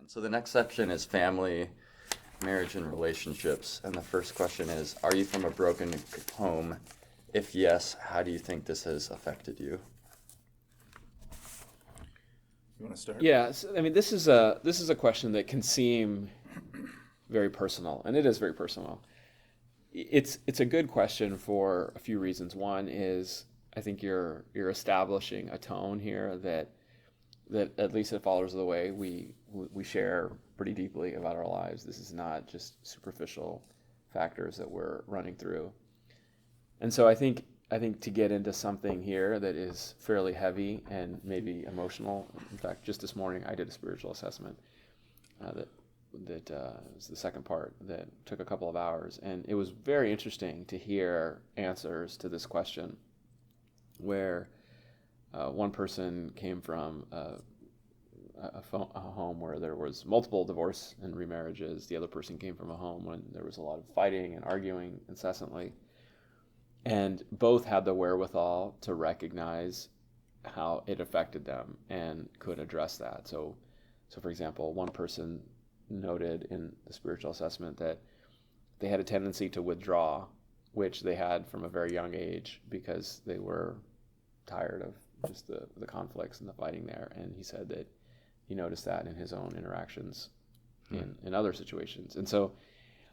And so the next section is family, marriage, and relationships. And the first question is, are you from a broken home? If yes, how do you think this has affected you? You want to start? Yeah, I mean, this is a question that can seem very personal, and it is very personal. It's a good question for a few reasons. One is I think you're establishing a tone here that at least it follows the way we share pretty deeply about our lives. This is not just superficial factors that we're running through. And so I think to get into something here that is fairly heavy and maybe emotional. In fact, just this morning I did a spiritual assessment that was the second part that took a couple of hours, and it was very interesting to hear answers to this question, where one person came from a home where there was multiple divorce and remarriages. The other person came from a home when there was a lot of fighting and arguing incessantly. And both had the wherewithal to recognize how it affected them and could address that. So for example, one person noted in the spiritual assessment that they had a tendency to withdraw, which they had from a very young age because they were tired of just the conflicts and the fighting there. And he said that he noticed that in his own interactions in other situations. And so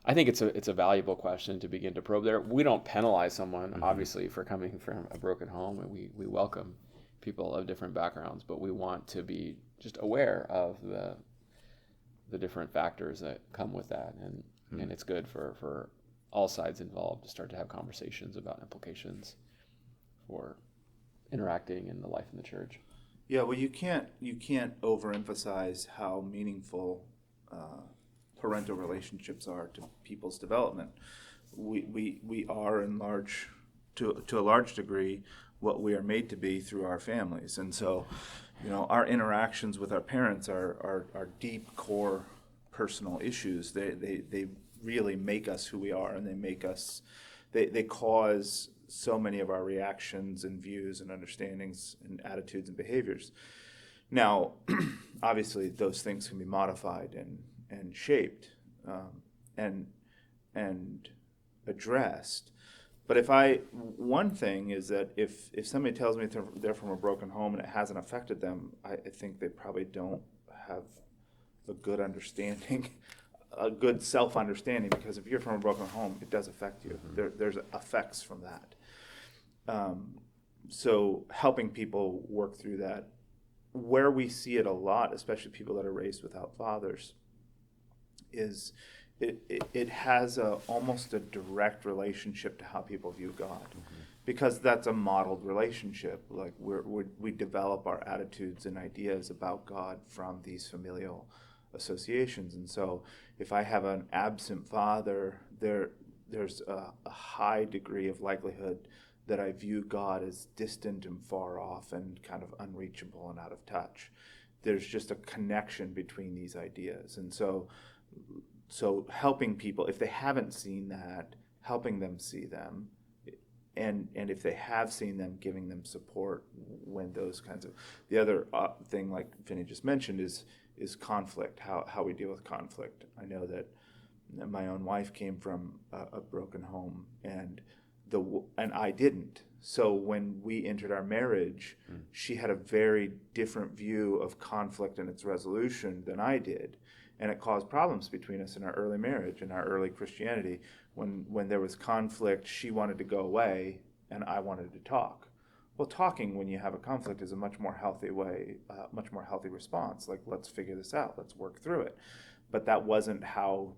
I think it's a valuable question to begin to probe there. We don't penalize someone, obviously, for coming from a broken home, and we welcome people of different backgrounds, but we want to be just aware of the different factors that come with that, and it's good for all sides involved to start to have conversations about implications for interacting in the life in the church. Yeah, well, you can't overemphasize how meaningful parental relationships are to people's development. We are to a large degree what we are made to be through our families, and so our interactions with our parents are deep core personal issues. They really make us who we are, and they cause so many of our reactions and views and understandings and attitudes and behaviors. Now, obviously, those things can be modified and shaped and addressed. But one thing is that if somebody tells me they're from a broken home and it hasn't affected them, I think they probably don't have a good understanding, a good self-understanding, because if you're from a broken home, it does affect you. There's effects from that. So helping people work through that, where we see it a lot, especially people that are raised without fathers, is it has almost a direct relationship to how people view God, because that's a modeled relationship. Like we develop our attitudes and ideas about God from these familial associations, and so if I have an absent father, there's a high degree of likelihood that I view God as distant and far off and kind of unreachable and out of touch. There's just a connection between these ideas, and so helping people, if they haven't seen that, helping them see them, and if they have seen them, giving them support when those kinds of... The other thing, like Vinny just mentioned, is conflict, how we deal with conflict. I know that my own wife came from a broken home, and I didn't. So when we entered our marriage, she had a very different view of conflict and its resolution than I did. And it caused problems between us in our early marriage, in our early Christianity. When there was conflict, she wanted to go away, and I wanted to talk. Well, talking when you have a conflict is a much more healthy way, much more healthy response. Like, let's figure this out, let's work through it. But that wasn't how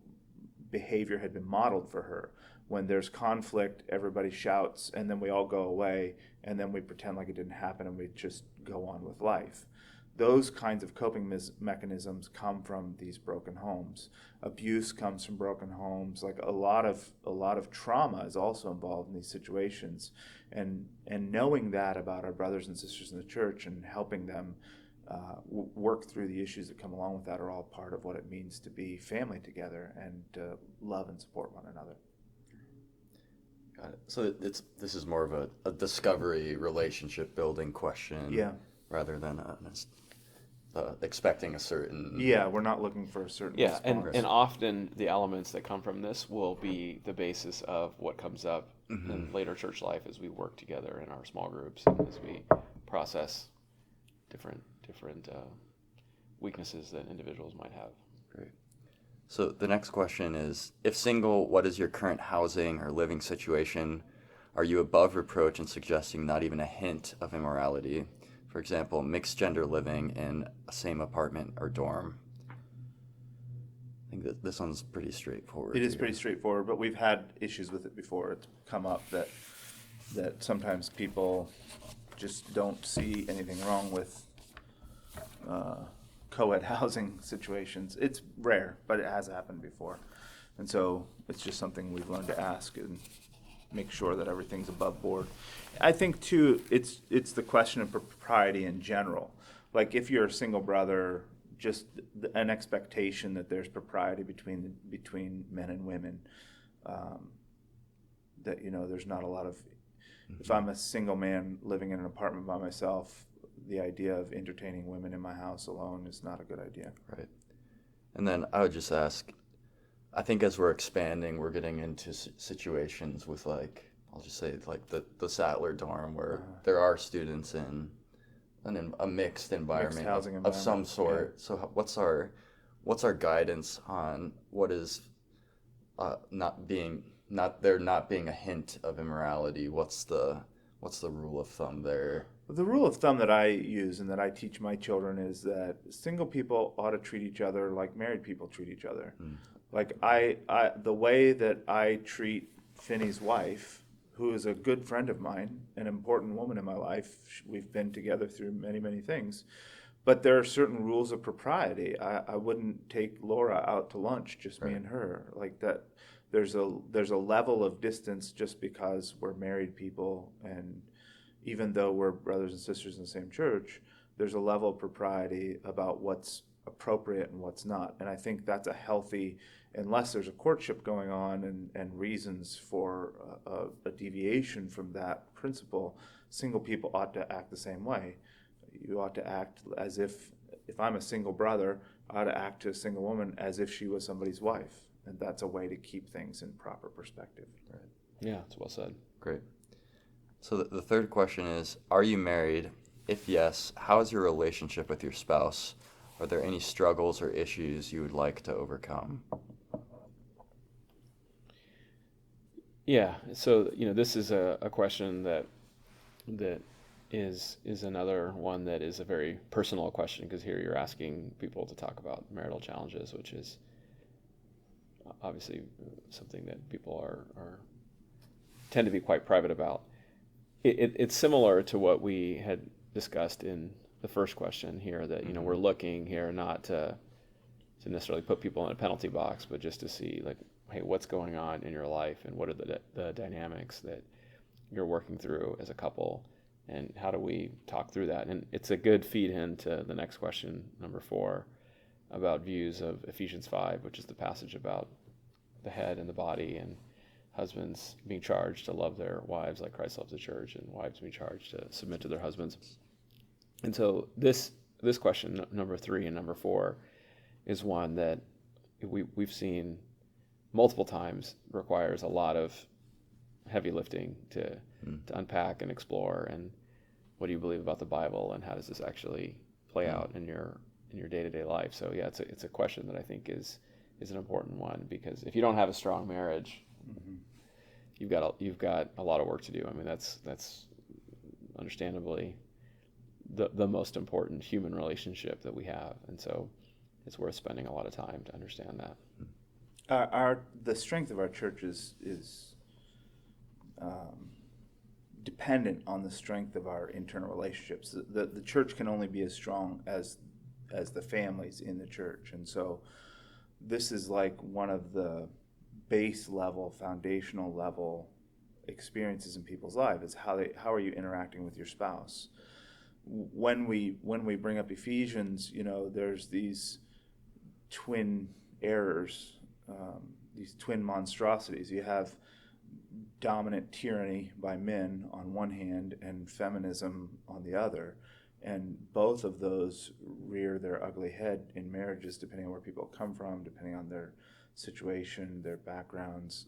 behavior had been modeled for her. When there's conflict, everybody shouts, and then we all go away, and then we pretend like it didn't happen, and we just go on with life. Those kinds of coping mechanisms come from these broken homes. Abuse comes from broken homes. Like a lot of trauma is also involved in these situations, and knowing that about our brothers and sisters in the church and helping them work through the issues that come along with that are all part of what it means to be family together and love and support one another. Got it. So this is more of a discovery, relationship building question, Yeah, rather than expecting a certain. Yeah, we're not looking for a certain Yeah, response. and often the elements that come from this will be the basis of what comes up in later church life as we work together in our small groups and as we process different weaknesses that individuals might have. Great. So the next question is, if single, what is your current housing or living situation? Are you above reproach in suggesting not even a hint of immorality? For example, mixed gender living in a same apartment or dorm. I think that this one's pretty straightforward. It is here. pretty straightforward, but we've had issues with it before. It's come up that sometimes people just don't see anything wrong with co-ed housing situations. It's rare, but it has happened before. And so it's just something we've learned to ask and make sure that everything's above board. I think too, it's the question of propriety in general. Like if you're a single brother, just an expectation that there's propriety between men and women. That there's not a lot of. If I'm a single man living in an apartment by myself, the idea of entertaining women in my house alone is not a good idea. Right. And then I would just ask, I think as we're expanding, we're getting into situations with I'll just say the Sattler dorm where there are students in a mixed environment housing of some environment, sort. Yeah. So what's our guidance on what is not being a hint of immorality? What's the rule of thumb there? The rule of thumb that I use and that I teach my children is that single people ought to treat each other like married people treat each other. Like the way that I treat Finney's wife, who is a good friend of mine, an important woman in my life. We've been together through many, many things. But there are certain rules of propriety. I wouldn't take Laura out to lunch, just me and her. Like that, there's a level of distance just because we're married people, and even though we're brothers and sisters in the same church, there's a level of propriety about what's appropriate and what's not. And I think that's a healthy, unless there's a courtship going on and reasons for a deviation from that principle, single people ought to act the same way. You ought to act as if I'm a single brother, I ought to act to a single woman as if she was somebody's wife. And that's a way to keep things in proper perspective. Right. Yeah, it's well said. Great. So the third question is, are you married? If yes, how is your relationship with your spouse? Are there any struggles or issues you would like to overcome? Yeah, so this is a question that is another one that is a very personal question, because here you're asking people to talk about marital challenges, which is obviously something that people are tend to be quite private about. It's similar to what we had discussed in the first question here, that we're looking here not to necessarily put people in a penalty box, but just to see hey, what's going on in your life, and what are the dynamics that you're working through as a couple, and how do we talk through that? And it's a good feed into the next question, number 4, about views of Ephesians 5, which is the passage about the head and the body, and husbands being charged to love their wives like Christ loves the church, and wives being charged to submit to their husbands. And so this question, number 3 and number 4, is one that we've seen multiple times requires a lot of heavy lifting to unpack and explore. And what do you believe about the Bible, and how does this actually play out in your day-to-day life? So yeah, it's a question that I think is an important one, because if you don't have a strong marriage, you've got a lot of work to do. I mean, that's understandably the most important human relationship that we have, and so it's worth spending a lot of time to understand that. The strength of our church is dependent on the strength of our internal relationships. The church can only be as strong as the families in the church, and so this is like one of the base level, foundational level experiences in people's lives. Is how are you interacting with your spouse? When we bring up Ephesians, there's these twin errors, these twin monstrosities. You have dominant tyranny by men on one hand and feminism on the other, And both of those rear their ugly head in marriages, depending on where people come from, depending on their situation, their backgrounds.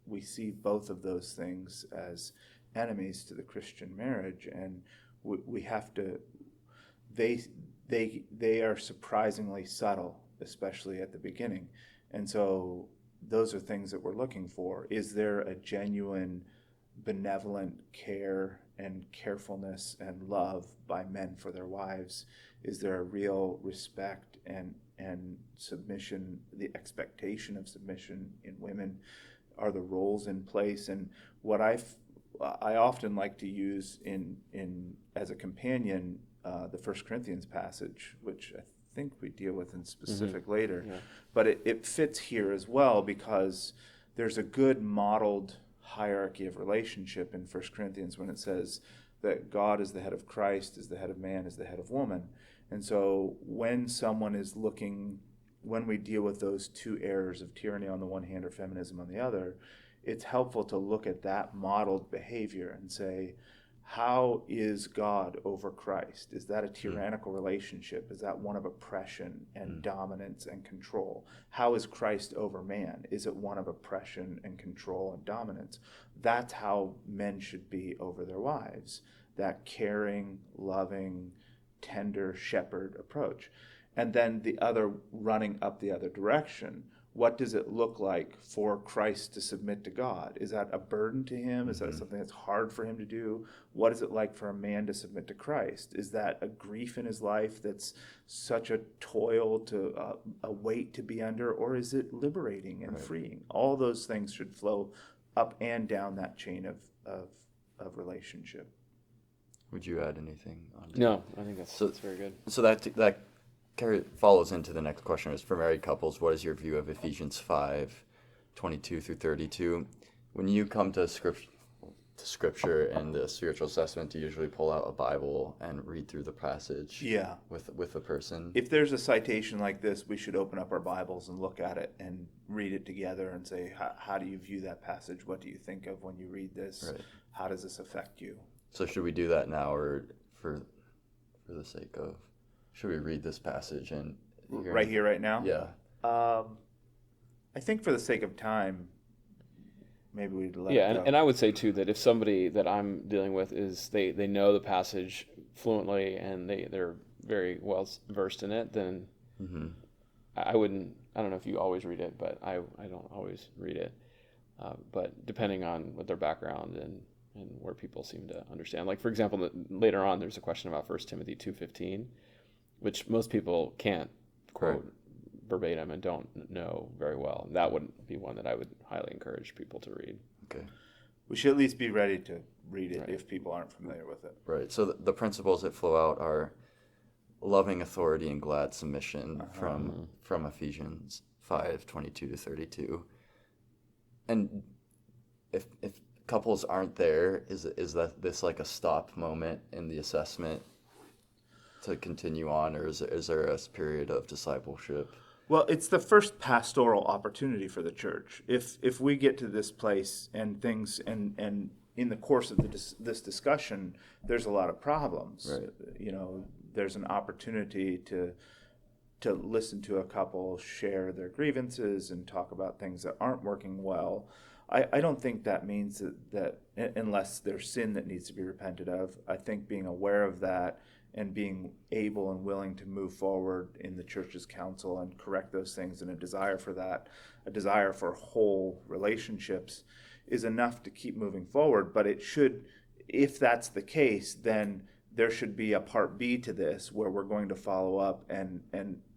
We see both of those things as enemies to the Christian marriage, and we have to. They are surprisingly subtle, especially at the beginning, and so those are things that we're looking for. Is there a genuine benevolent care and carefulness and love by men for their wives? Is there a real respect and submission, the expectation of submission in women? Are the roles in place? And what I often like to use in as a companion the 1 Corinthians passage, which I think we deal with in specific later, but it fits here as well, because there's a good modeled hierarchy of relationship in 1 Corinthians when it says that God is the head of Christ, is the head of man, is the head of woman. And so when we deal with those two errors of tyranny on the one hand or feminism on the other, it's helpful to look at that modeled behavior and say, how is God over Christ? Is that a tyrannical relationship? Is that one of oppression and dominance and control? How is Christ over man? Is it one of oppression and control and dominance? That's how men should be over their wives, that caring, loving, tender shepherd approach. And then the other, running up the other direction, what does it look like for Christ to submit to God? Is that a burden to him? Is that something that's hard for him to do? What is it like for a man to submit to Christ? Is that a grief in his life that's such a toil, to a weight to be under, or is it liberating and freeing? All those things should flow up and down that chain of relationship. Would you add anything on to No, I think that's very good. So that follows into the next question. Is for married couples, what is your view of Ephesians 5:22 through 32? When you come to scripture and the spiritual assessment, do you usually pull out a Bible and read through the passage with a person? If there's a citation like this, we should open up our Bibles and look at it and read it together and say, how do you view that passage? What do you think of when you read this? Right. How does this affect you? So should we do that now, or for the sake of, should we read this passage and right here, right now? Yeah. I think for the sake of time, maybe we'd let Yeah, it go. and I would say too that if somebody that I'm dealing with is they know the passage fluently and they're very well versed in it, then I don't know if you always read it, but I don't always read it. But depending on what their background and where people seem to understand. Like, for example, later on there's a question about 1 Timothy 2:15, which most people can't quote verbatim and don't know very well. And that would be one that I would highly encourage people to read. Okay. We should at least be ready to read it if people aren't familiar with it. Right. So the principles that flow out are loving authority and glad submission from Ephesians 5:22 to 32. And if couples aren't there, is this like a stop moment in the assessment to continue on, or is there a period of discipleship? Well, it's the first pastoral opportunity for the church. If we get to this place and things, and in the course of this discussion, there's a lot of problems. Right. You know, there's an opportunity to listen to a couple share their grievances and talk about things that aren't working well. I don't think that means that unless there's sin that needs to be repented of. I think being aware of that and being able and willing to move forward in the church's counsel and correct those things, and a desire for that, a desire for whole relationships, is enough to keep moving forward. But it should, if that's the case, then there should be a part B to this where we're going to follow up and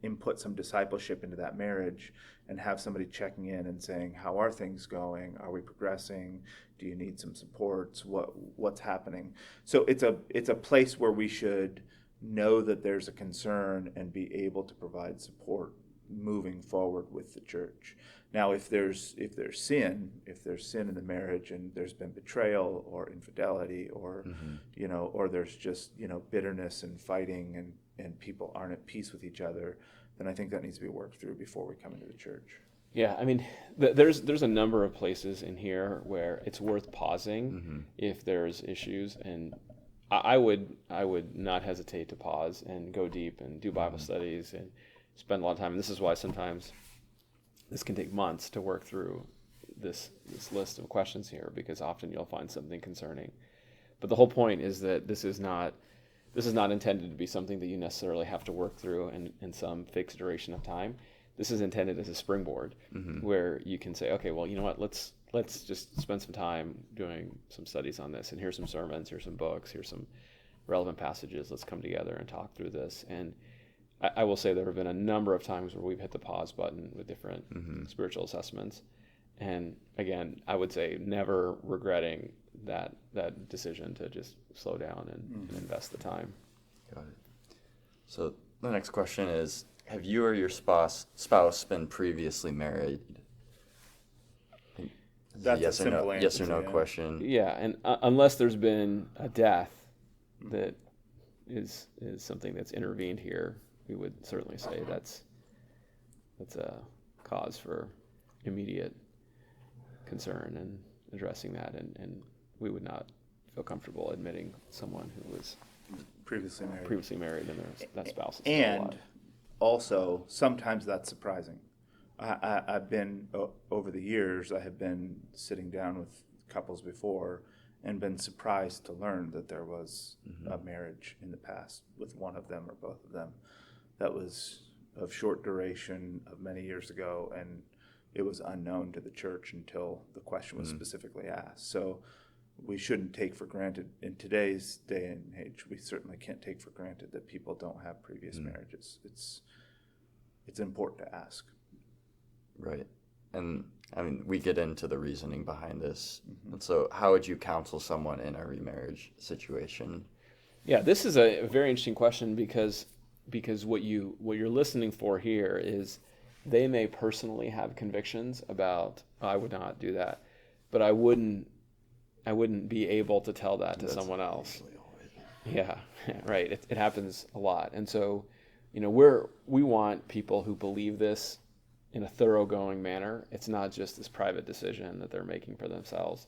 input some discipleship into that marriage and have somebody checking in and saying, how are things going? Are we progressing? Do you need some supports? What's happening? So it's a place where we should know that there's a concern and be able to provide support moving forward with the church. Now, if there's sin in the marriage and there's been betrayal or infidelity or or there's just bitterness and fighting and people aren't at peace with each other, then I think that needs to be worked through before we come into the church. Yeah, I mean, there's a number of places in here where it's worth pausing if there's issues, and I would not hesitate to pause and go deep and do Bible studies and spend a lot of time. And this is why sometimes this can take months to work through this list of questions here, because often you'll find something concerning. But the whole point is that this is not intended to be something that you necessarily have to work through in some fixed duration of time. This is intended as a springboard where you can say, okay, well, you know what, let's just spend some time doing some studies on this, and here's some sermons, here's some books, here's some relevant passages. Let's come together and talk through this. And I will say there have been a number of times where we've hit the pause button with different spiritual assessments. And again, I would say never regretting that decision to just slow down and invest the time. Got it. So the next question is, have you or your spouse been previously married? That's yes a or no, simple answer. yes or no question. Yeah, and unless there's been a death that is something that's intervened here, we would certainly say that's a cause for immediate concern and addressing that, and we would not feel comfortable admitting someone who was Previously married. and that spouse is still And alive. also, sometimes that's surprising. I've been, over the years, I have been sitting down with couples before and been surprised to learn that there was a marriage in the past with one of them or both of them that was of short duration, of many years ago, and it was unknown to the church until the question was specifically asked. So we shouldn't take for granted, in today's day and age, we certainly can't take for granted that people don't have previous marriages. It's important to ask. Right. And I mean, we get into the reasoning behind this. And so how would you counsel someone in a remarriage situation? Yeah, this is a very interesting question because what you're listening for here is they may personally have convictions about, oh, I would not do that, but I wouldn't be able to tell that to someone else. Yeah, right. It happens a lot. And so, we want people who believe this in a thoroughgoing manner. It's not just this private decision that they're making for themselves.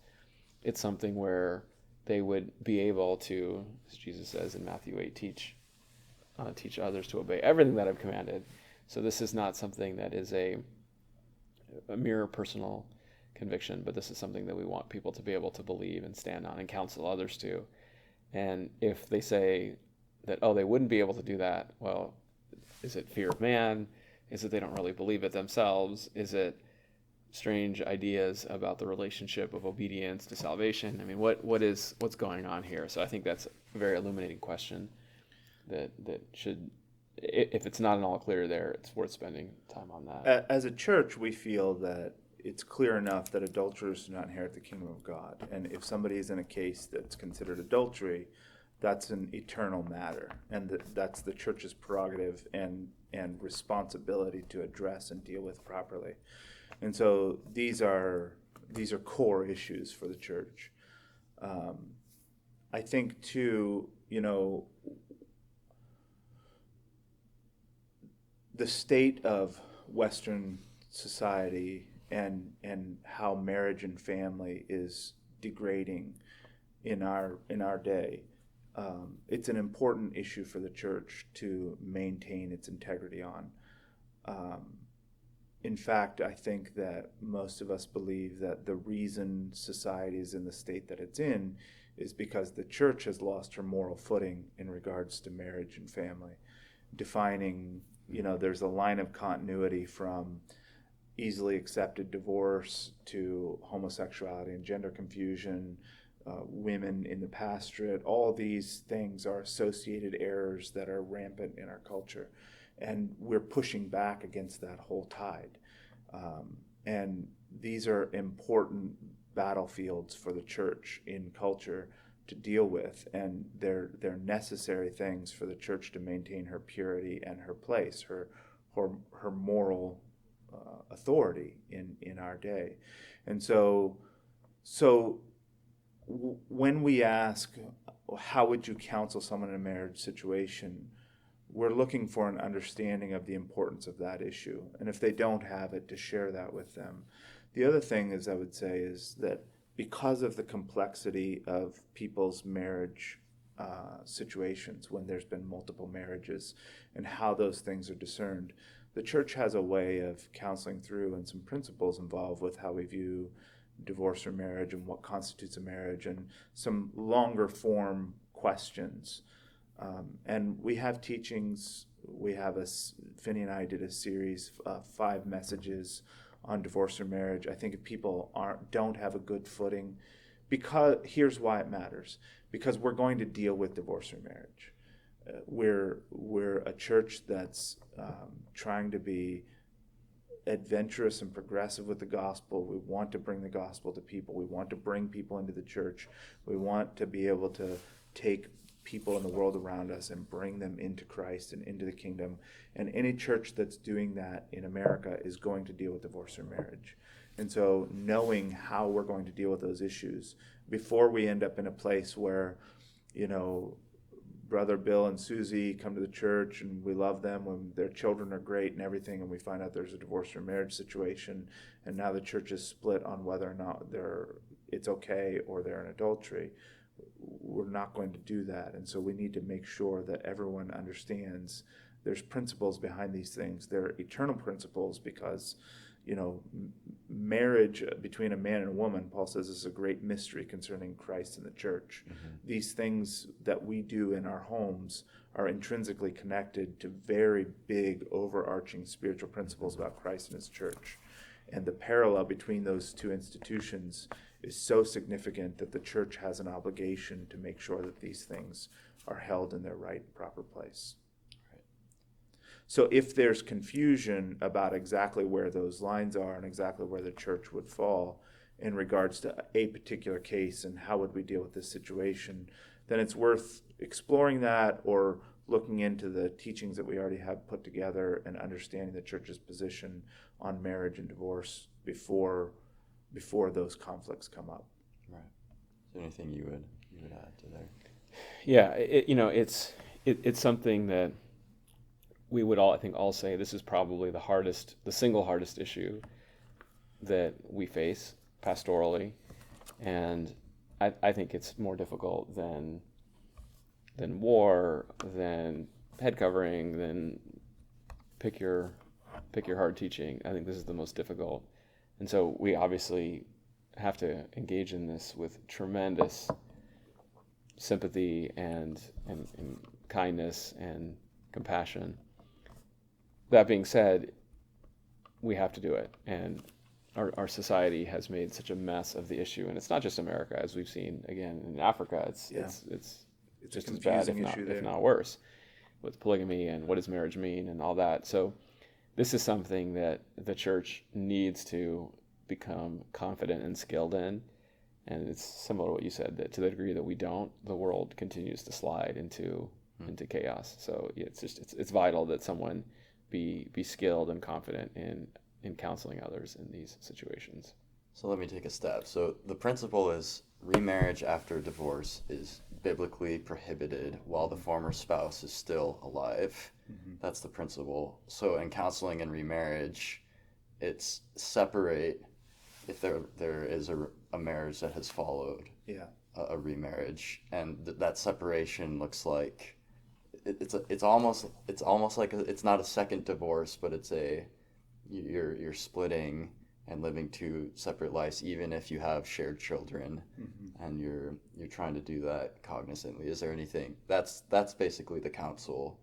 It's something where they would be able to, as Jesus says in Matthew 8, teach others to obey everything that I've commanded. So this is not something that is a mere personal conviction, but this is something that we want people to be able to believe and stand on and counsel others to. And if they say that, oh, they wouldn't be able to do that, well, is it fear of man? Is it they don't really believe it themselves? Is it strange ideas about the relationship of obedience to salvation? I mean, what's going on here? So I think that's a very illuminating question that should, if it's not at all clear there, it's worth spending time on that. As a church, we feel that it's clear enough that adulterers do not inherit the kingdom of God. And if somebody is in a case that's considered adultery, that's an eternal matter. And that's the church's prerogative and responsibility to address and deal with properly. And so these are core issues for the church. I think too, the state of Western society and how marriage and family is degrading in our day. It's an important issue for the church to maintain its integrity on. In fact, I think that most of us believe that the reason society is in the state that it's in is because the church has lost her moral footing in regards to marriage and family. Defining, there's a line of continuity from easily accepted divorce to homosexuality and gender confusion, women in the pastorate. All these things are associated errors that are rampant in our culture. And we're pushing back against that whole tide. And these are important battlefields for the church in culture to deal with. And they're necessary things for the church to maintain her purity and her place, her moral authority in our day. And so when we ask, how would you counsel someone in a marriage situation, we're looking for an understanding of the importance of that issue. And if they don't have it, to share that with them. The other thing is, I would say, is that because of the complexity of people's marriage situations when there's been multiple marriages and how those things are discerned. The church has a way of counseling through and some principles involved with how we view divorce or marriage and what constitutes a marriage and some longer form questions. And we have teachings. Finney and I did a series, 5 messages on divorce or marriage. I think if people don't have a good footing, because here's why it matters. Because we're going to deal with divorce or marriage. We're a church that's trying to be adventurous and progressive with the gospel. We want to bring the gospel to people. We want to bring people into the church. We want to be able to take people in the world around us and bring them into Christ and into the kingdom. And any church that's doing that in America is going to deal with divorce or marriage. And so knowing how we're going to deal with those issues before we end up in a place where, Brother Bill and Susie come to the church and we love them when their children are great and everything, and we find out there's a divorce or marriage situation, and now the church is split on whether or not it's okay or they're in adultery. We're not going to do that. And so we need to make sure that everyone understands there's principles behind these things. They're eternal principles because, marriage between a man and a woman, Paul says, is a great mystery concerning Christ and the church. Mm-hmm. These things that we do in our homes are intrinsically connected to very big, overarching spiritual principles about Christ and his church. And the parallel between those two institutions is so significant that the church has an obligation to make sure that these things are held in their right and proper place. Right. So if there's confusion about exactly where those lines are and exactly where the church would fall in regards to a particular case and how would we deal with this situation, then it's worth exploring that or looking into the teachings that we already have put together and understanding the church's position on marriage and divorce before those conflicts come up. Right. Is there anything you would add to there? Yeah, it's something that we would all say this is probably the single hardest issue that we face pastorally, and I think it's more difficult than war, than head covering, than pick your hard teaching. I think this is the most difficult. And so we obviously have to engage in this with tremendous sympathy and kindness and compassion. That being said, we have to do it. And our society has made such a mess of the issue. And it's not just America, as we've seen, again, in Africa, it's just as bad, if not worse, with polygamy and what does marriage mean and all that. So this is something that the church needs to become confident and skilled in. And it's similar to what you said, that to the degree that we don't, the world continues to slide into chaos. So it's vital that someone be skilled and confident in counseling others in these situations. So let me take a step. So the principle is remarriage after divorce is biblically prohibited while the former spouse is still alive. Mm-hmm. That's the principle. So in counseling and remarriage, it's separate if there is a marriage that has followed a remarriage, and that separation looks like it's almost like it's not a second divorce, but it's you're splitting and living two separate lives, even if you have shared children, mm-hmm. and you're trying to do that cognizantly. Is there anything that's basically the counsel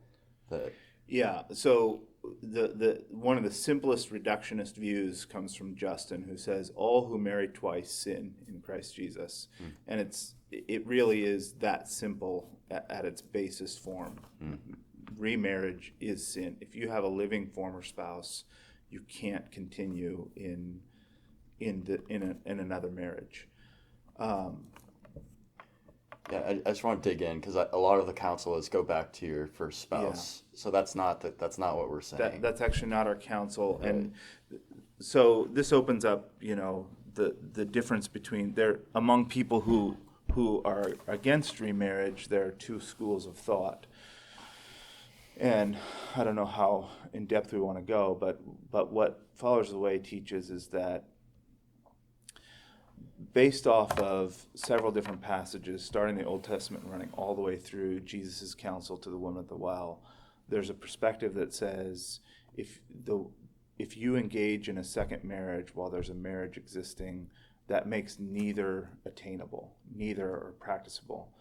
that? Yeah. So the one of the simplest reductionist views comes from Justin, who says all who marry twice sin in Christ Jesus, and it really is that simple at its basis form. Mm-hmm. Remarriage is sin. If you have a living former spouse, you can't continue in another marriage. I just want to dig in because a lot of the counsel is go back to your first spouse. Yeah. So that's not what we're saying. That's actually not our counsel, right. And so this opens up, the difference between among people who are against remarriage. There are two schools of thought. And I don't know how in depth we want to go, but what Followers of the Way teaches is that based off of several different passages, starting the Old Testament and running all the way through Jesus' counsel to the woman at the well, there's a perspective that says if you engage in a second marriage while there's a marriage existing, that makes neither attainable, neither are practicable.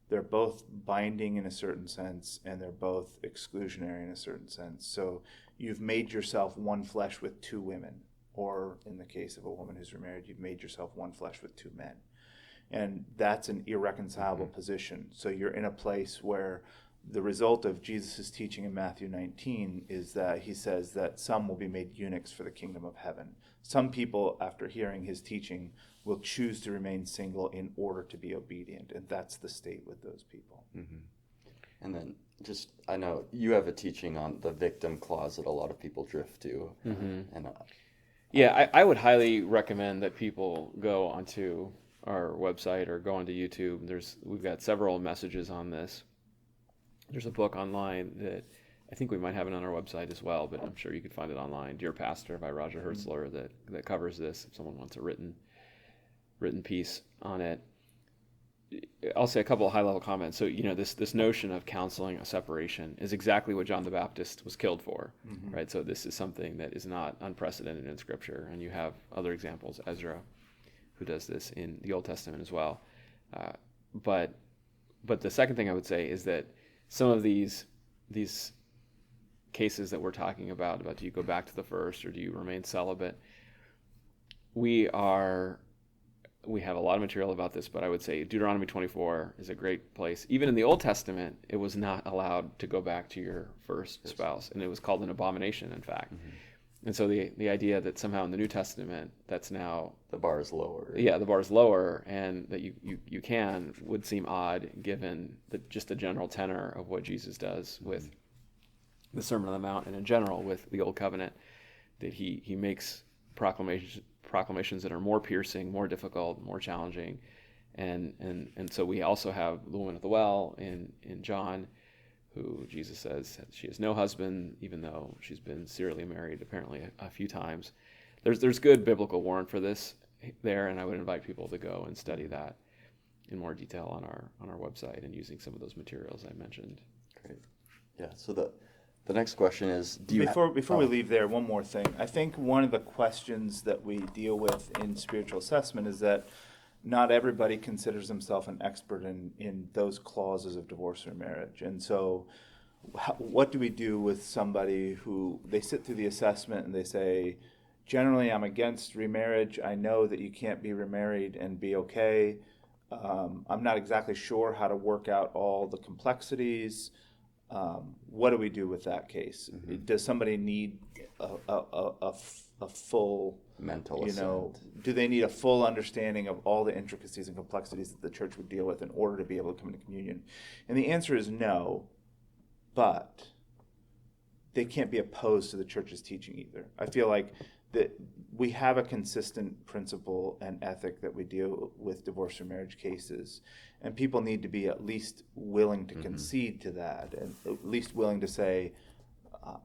They're both binding in a certain sense, and they're both exclusionary in a certain sense. So you've made yourself one flesh with two women, or in the case of a woman who's remarried, you've made yourself one flesh with two men. And that's an irreconcilable position. So you're in a place where the result of Jesus' teaching in Matthew 19 is that he says that some will be made eunuchs for the kingdom of heaven. Some people, after hearing his teaching, will choose to remain single in order to be obedient, and that's the state with those people. And then I know you have a teaching on the victim clause that a lot of people drift to. And Yeah, I would highly recommend that people go onto our website or go onto YouTube. We've got several messages on this. There's a book online that I think we might have it on our website as well, but I'm sure you could find it online. Dear Pastor by Roger Hertzler that covers this if someone wants a written piece on it. I'll say a couple of high-level comments. So, this notion of counseling a separation is exactly what John the Baptist was killed for, right? So this is something that is not unprecedented in Scripture, and you have other examples, Ezra, who does this in the Old Testament as well. But the second thing I would say is that some of these cases that we're talking about do you go back to the first or do you remain celibate, we have a lot of material about this, but I would say Deuteronomy 24 is a great place. Even in the Old Testament, it was not allowed to go back to your first spouse, and it was called an abomination, in fact. And so the idea that somehow in the New Testament, that's now... the bar is lower. Yeah, the bar is lower, and that you can would seem odd given just the general tenor of what Jesus does with the Sermon on the Mount and in general with the Old Covenant, that he makes proclamations that are more piercing, more difficult, more challenging. And so we also have the woman at the well in John, who Jesus says she has no husband, even though she's been serially married apparently a few times. There's good biblical warrant for this there, and I would invite people to go and study that in more detail on our website and using some of those materials I mentioned. Great. Yeah. So the next question is, Before we leave there, one more thing. I think one of the questions that we deal with in spiritual assessment is that not everybody considers themselves an expert in those clauses of divorce or marriage. And so what do we do with somebody who they sit through the assessment and they say, generally I'm against remarriage. I know that you can't be remarried and be okay. I'm not exactly sure how to work out all the complexities. What do we do with that case? Does somebody need a full mental assent? Do they need a full understanding of all the intricacies and complexities that the church would deal with in order to be able to come into communion? And the answer is no, but they can't be opposed to the church's teaching either. I feel like that we have a consistent principle and ethic that we deal with divorce or marriage cases, and people need to be at least willing to concede to that, and at least willing to say,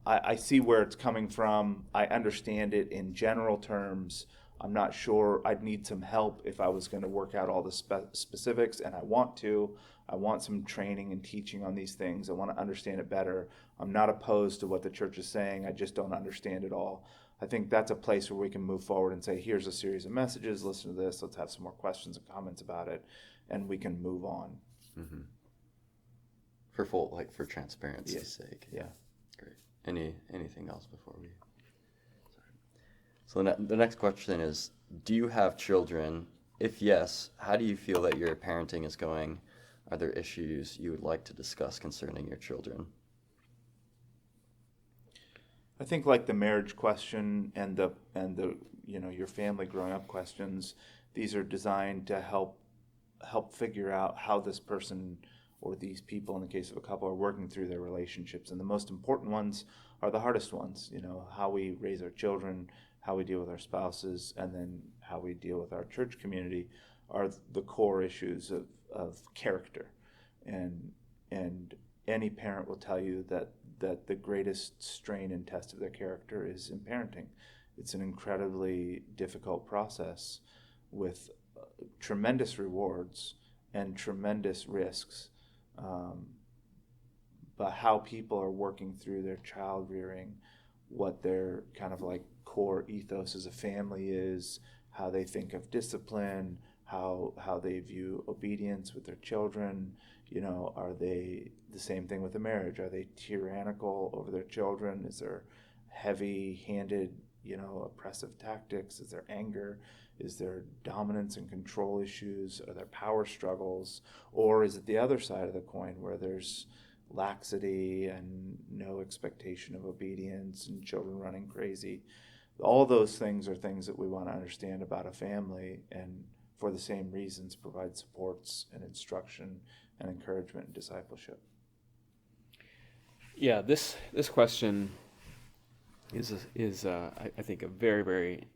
I see where it's coming from. I understand it in general terms. I'm not sure. I'd need some help if I was going to work out all the specifics, and I want to. I want some training and teaching on these things. I want to understand it better. I'm not opposed to what the church is saying. I just don't understand it all. I think that's a place where we can move forward and say, here's a series of messages. Listen to this. Let's have some more questions and comments about it, and we can move on. For transparency's sake. Yeah. Great. Anything else before we? Sorry. So the next question is, do you have children? If yes, how do you feel that your parenting is going? Are there issues you would like to discuss concerning your children? I think like the marriage question and the your family growing up questions, these are designed to help figure out how this person or these people, in the case of a couple, are working through their relationships. And the most important ones are the hardest ones, how we raise our children, how we deal with our spouses, and then how we deal with our church community are the core issues of character. And any parent will tell you that the greatest strain and test of their character is in parenting. It's an incredibly difficult process with tremendous rewards and tremendous risks, but how people are working through their child rearing, what their kind of like core ethos as a family is, how they think of discipline, how they view obedience with their children. Are they the same thing with a marriage? Are they tyrannical over their children? Is there heavy-handed, oppressive tactics? Is there anger? Is there dominance and control issues? Are there power struggles? Or is it the other side of the coin where there's laxity and no expectation of obedience and children running crazy? All those things are things that we want to understand about a family, and for the same reasons provide supports and instruction and encouragement and discipleship. Yeah, this question is I think a very, very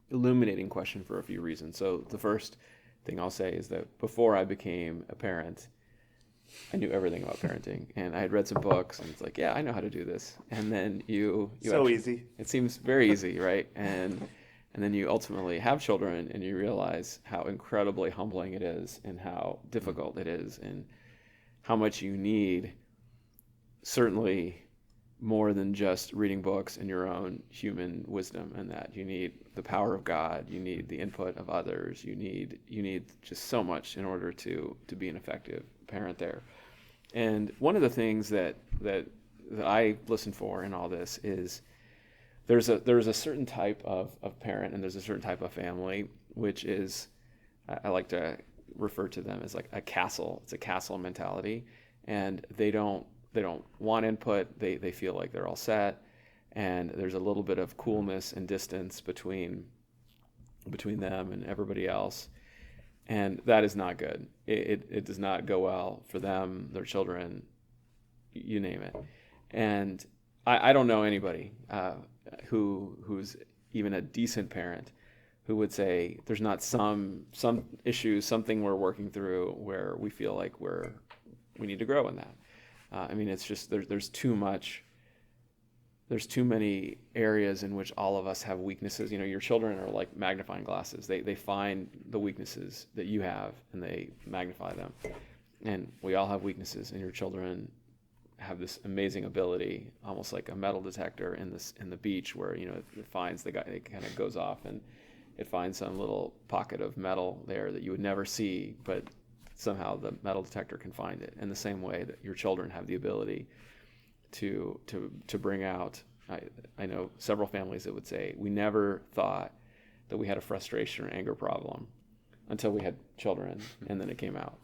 illuminating question for a few reasons. So the first thing I'll say is that before I became a parent, I knew everything about parenting, and I had read some books, and it's like, yeah, I know how to do this. And then you so easy. It seems very easy, right? And then you ultimately have children, and you realize how incredibly humbling it is, and how difficult it is, and how much you need, certainly more than just reading books and your own human wisdom, and that you need the power of God, you need the input of others, you need just so much in order to be an effective parent there. And one of the things that I listen for in all this is there's a certain type of parent, and there's a certain type of family, which is, I like to refer to them as like a castle. It's a castle mentality, and they don't want input. They feel like they're all set, and there's a little bit of coolness and distance between them and everybody else, and that is not good. It does not go well for them, their children, you name it. And I don't know anybody who's even a decent parent who would say there's not some issues, something we're working through where we feel like we need to grow in that. It's just there's too much. There's too many areas in which all of us have weaknesses. Your children are like magnifying glasses. They find the weaknesses that you have and they magnify them. And we all have weaknesses, and your children have this amazing ability, almost like a metal detector in the beach, where it finds the guy. It kind of goes off and it finds some little pocket of metal there that you would never see, but somehow the metal detector can find it. In the same way that your children have the ability to bring out. I know several families that would say we never thought that we had a frustration or anger problem until we had children, and then it came out.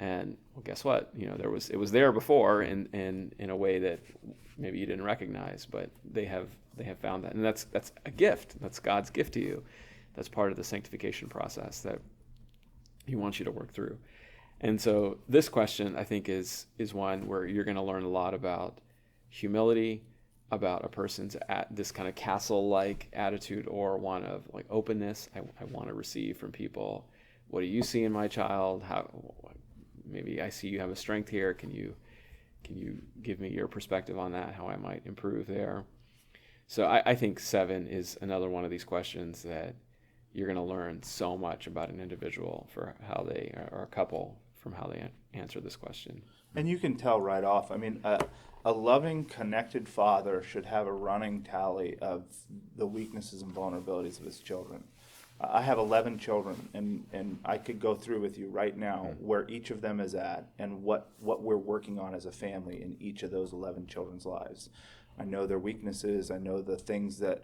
And well, guess what? It was there before in a way that maybe you didn't recognize, but they have found that, and that's a gift. That's God's gift to you. That's part of the sanctification process that He wants you to work through. And so this question, I think, is one where you're going to learn a lot about humility, about a person's this kind of castle-like attitude, or one of like openness. I want to receive from people. What do you see in my child? How maybe I see you have a strength here. Can you give me your perspective on that? How I might improve there? So I think 7 is another one of these questions that you're going to learn so much about an individual for how they, or a couple, from how they answer this question. And you can tell right off. A loving, connected father should have a running tally of the weaknesses and vulnerabilities of his children. I have 11 children, and I could go through with you right now where each of them is at and what we're working on as a family in each of those 11 children's lives. I know their weaknesses. I know the things that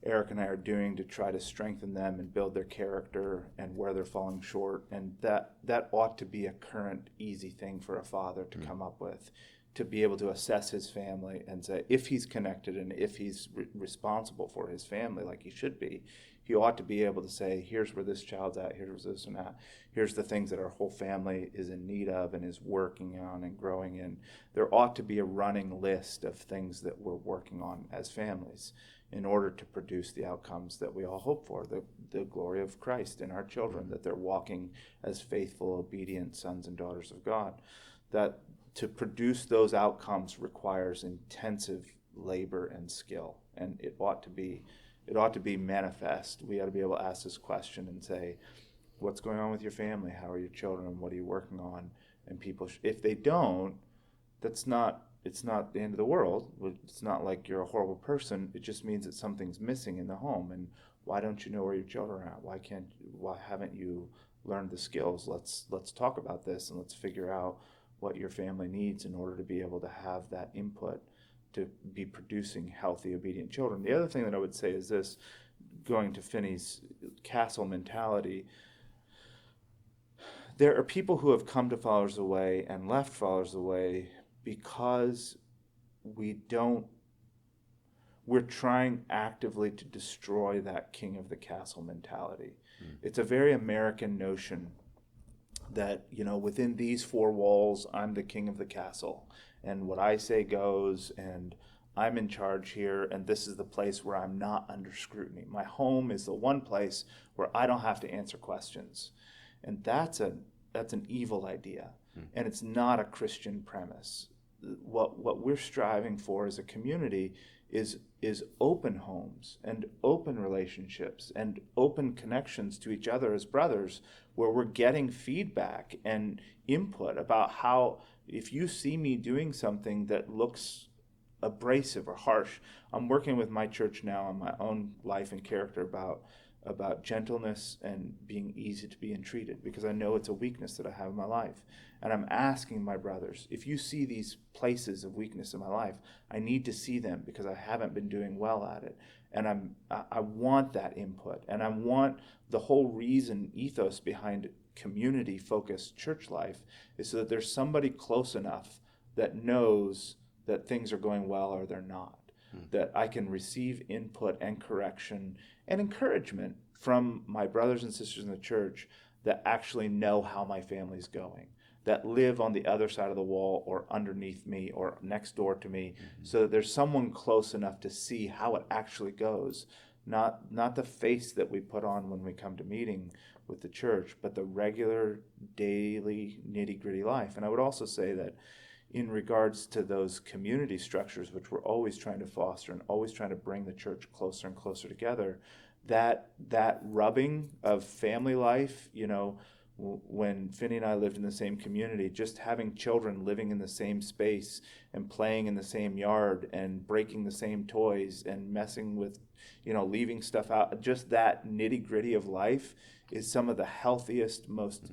Eric and I are doing to try to strengthen them and build their character, and where they're falling short. And that ought to be a current, easy thing for a father to come up with, to be able to assess his family and say, if he's connected and if he's responsible for his family like he should be, he ought to be able to say, here's where this child's at, here's this and that, here's the things that our whole family is in need of and is working on and growing in. There ought to be a running list of things that we're working on as families in order to produce the outcomes that we all hope for, the glory of Christ in our children, that they're walking as faithful, obedient sons and daughters of God. That to produce those outcomes requires intensive labor and skill, and it ought to be manifest. We ought to be able to ask this question and say, what's going on with your family? How are your children? What are you working on? And people, if they don't, it's not the end of the world. It's not like you're a horrible person. It just means that something's missing in the home. And why don't you know where your children are at? Why haven't you learned the skills? Let's talk about this, and let's figure out what your family needs in order to be able to have that input to be producing healthy, obedient children. The other thing that I would say is this, going to Finney's castle mentality, there are people who have come to Followers of the Way and left Followers of the Way because we're trying actively to destroy that king of the castle mentality. It's a very American notion that, within these four walls, I'm the king of the castle, and what I say goes, and I'm in charge here, and this is the place where I'm not under scrutiny. My home is the one place where I don't have to answer questions. And that's an evil idea, and it's not a Christian premise. What we're striving for as a community is open homes and open relationships and open connections to each other as brothers, where we're getting feedback and input about how, if you see me doing something that looks abrasive or harsh. I'm working with my church now on my own life and character about gentleness and being easy to be entreated, because I know it's a weakness that I have in my life. And I'm asking my brothers, if you see these places of weakness in my life, I need to see them, because I haven't been doing well at it. And I want that input, and I want the whole ethos behind community-focused church life is so that there's somebody close enough that knows that things are going well or they're not, that I can receive input and correction and encouragement from my brothers and sisters in the church that actually know how my family's going, that live on the other side of the wall or underneath me or next door to me, so that there's someone close enough to see how it actually goes, not the face that we put on when we come to meeting with the church, but the regular daily nitty-gritty life. And I would also say that in regards to those community structures, which we're always trying to foster and always trying to bring the church closer and closer together, that rubbing of family life, when Finney and I lived in the same community, just having children living in the same space and playing in the same yard and breaking the same toys and messing with, leaving stuff out, just that nitty-gritty of life is some of the healthiest, most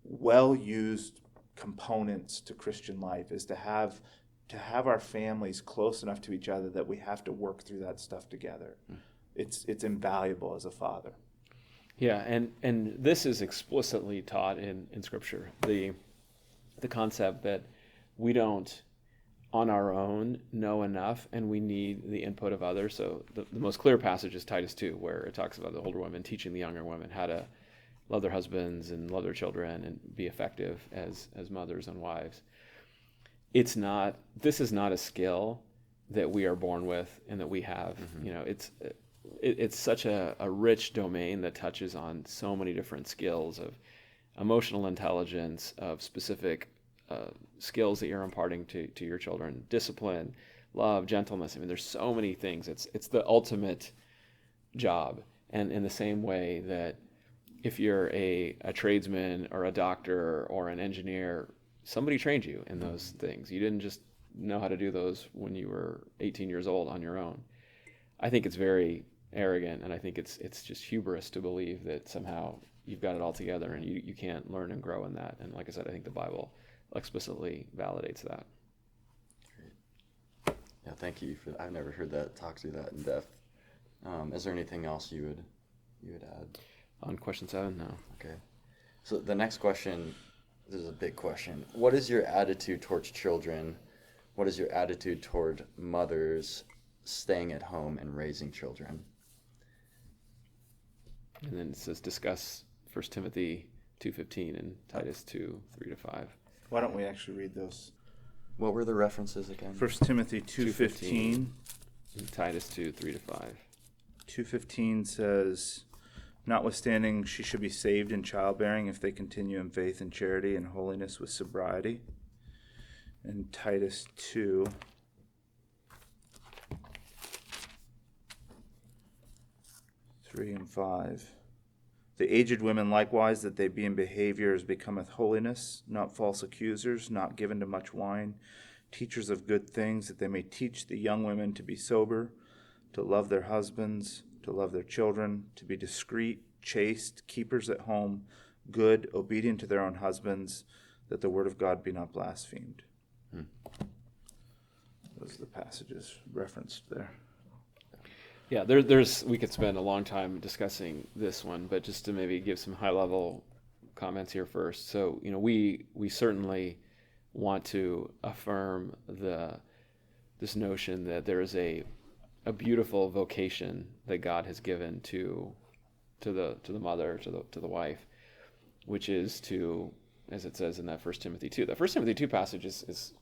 well-used components to Christian life, is to have our families close enough to each other that we have to work through that stuff together. It's invaluable as a father. Yeah, and this is explicitly taught in Scripture, the concept that we don't on our own know enough, and we need the input of others. So the most clear passage is Titus 2, where it talks about the older women teaching the younger women how to love their husbands and love their children and be effective as mothers and wives. This is not a skill that we are born with and that we have. It's such a rich domain that touches on so many different skills of emotional intelligence, of specific skills that you're imparting to your children, discipline, love, gentleness. I mean, there's so many things. It's the ultimate job. And in the same way that if you're a tradesman or a doctor or an engineer, somebody trained you in those things. You didn't just know how to do those when you were 18 years old on your own. I think it's very arrogant, and I think it's just hubris to believe that somehow you've got it all together and you can't learn and grow in that. And like I said, I think the Bible explicitly validates that. Great. Yeah, thank you for that. I've never heard that talk through that in depth. Is there anything else you would add? On question 7, no. Okay. So the next question, this is a big question. What is your attitude towards children? What is your attitude toward mothers staying at home and raising children? And then it says discuss 1 Timothy 2:15 and Titus 2:3-5. Why don't we actually read those? What were the references again? 1 Timothy 2:15. And Titus 2:3-5. 2:15 says, notwithstanding, she should be saved in childbearing if they continue in faith and charity and holiness with sobriety. And Titus 2. 3 and 5. The aged women likewise, that they be in behavior as becometh holiness, not false accusers, not given to much wine, teachers of good things, that they may teach the young women to be sober, to love their husbands, to love their children, to be discreet, chaste, keepers at home, good, obedient to their own husbands, that the word of God be not blasphemed. Those are the passages referenced there. Yeah, there's we could spend a long time discussing this one, but just to maybe give some high-level comments here first. So, we certainly want to affirm this notion that there is a beautiful vocation that God has given to the mother, to the wife, which is to, as it says in that 1 Timothy 2. The 1 Timothy 2 passage is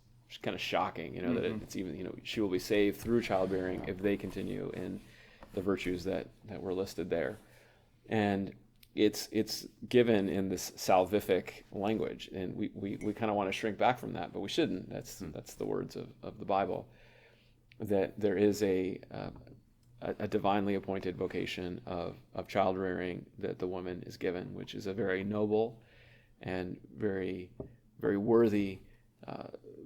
kind of shocking, that it's even, she will be saved through childbearing if they continue in the virtues that were listed there. And it's given in this salvific language, and we kind of want to shrink back from that, but we shouldn't. That's the words of the Bible, that there is a divinely appointed vocation of child rearing that the woman is given, which is a very noble and very, very worthy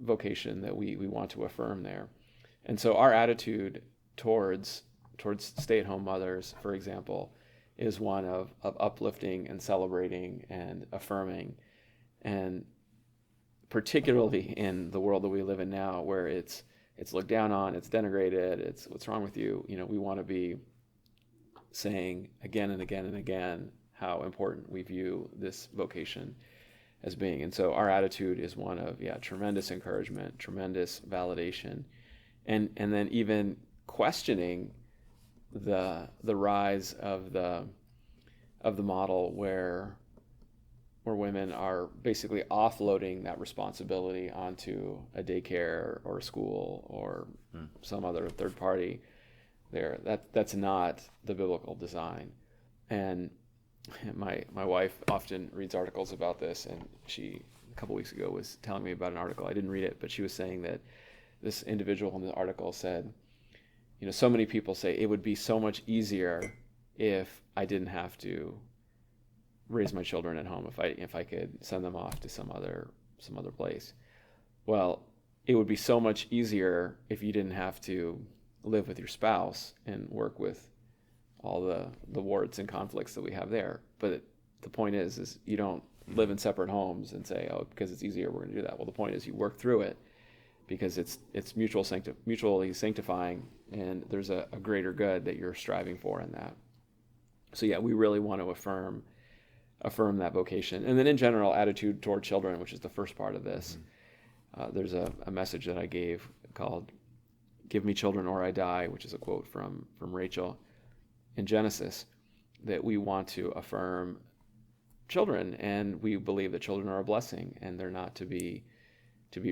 vocation that we want to affirm there. And so our attitude towards stay-at-home mothers, for example, is one of uplifting and celebrating and affirming. And particularly in the world that we live in now, where it's looked down on, it's denigrated, it's what's wrong with you, we want to be saying again and again and again how important we view this vocation as being. And so our attitude is one of tremendous encouragement, tremendous validation, and then even questioning the rise of the model where women are basically offloading that responsibility onto a daycare or a school or some other third party there. That's not the biblical design. And my wife often reads articles about this, and she a couple weeks ago was telling me about an article. I didn't read it, but she was saying that this individual in the article said, so many people say it would be so much easier if I didn't have to raise my children at home, if I could send them off to some other place. Well, it would be so much easier if you didn't have to live with your spouse and work with all the warts and conflicts that we have there. But the point is you don't live in separate homes and say, because it's easier, we're going to do that. Well, the point is you work through it, because it's mutually sanctifying, and there's a greater good that you're striving for in that. So we really want to affirm that vocation. And then in general, attitude toward children, which is the first part of this. There's a message that I gave called "Give me children or I die," which is a quote from Rachel in Genesis, that we want to affirm children, and we believe that children are a blessing, and they're not to be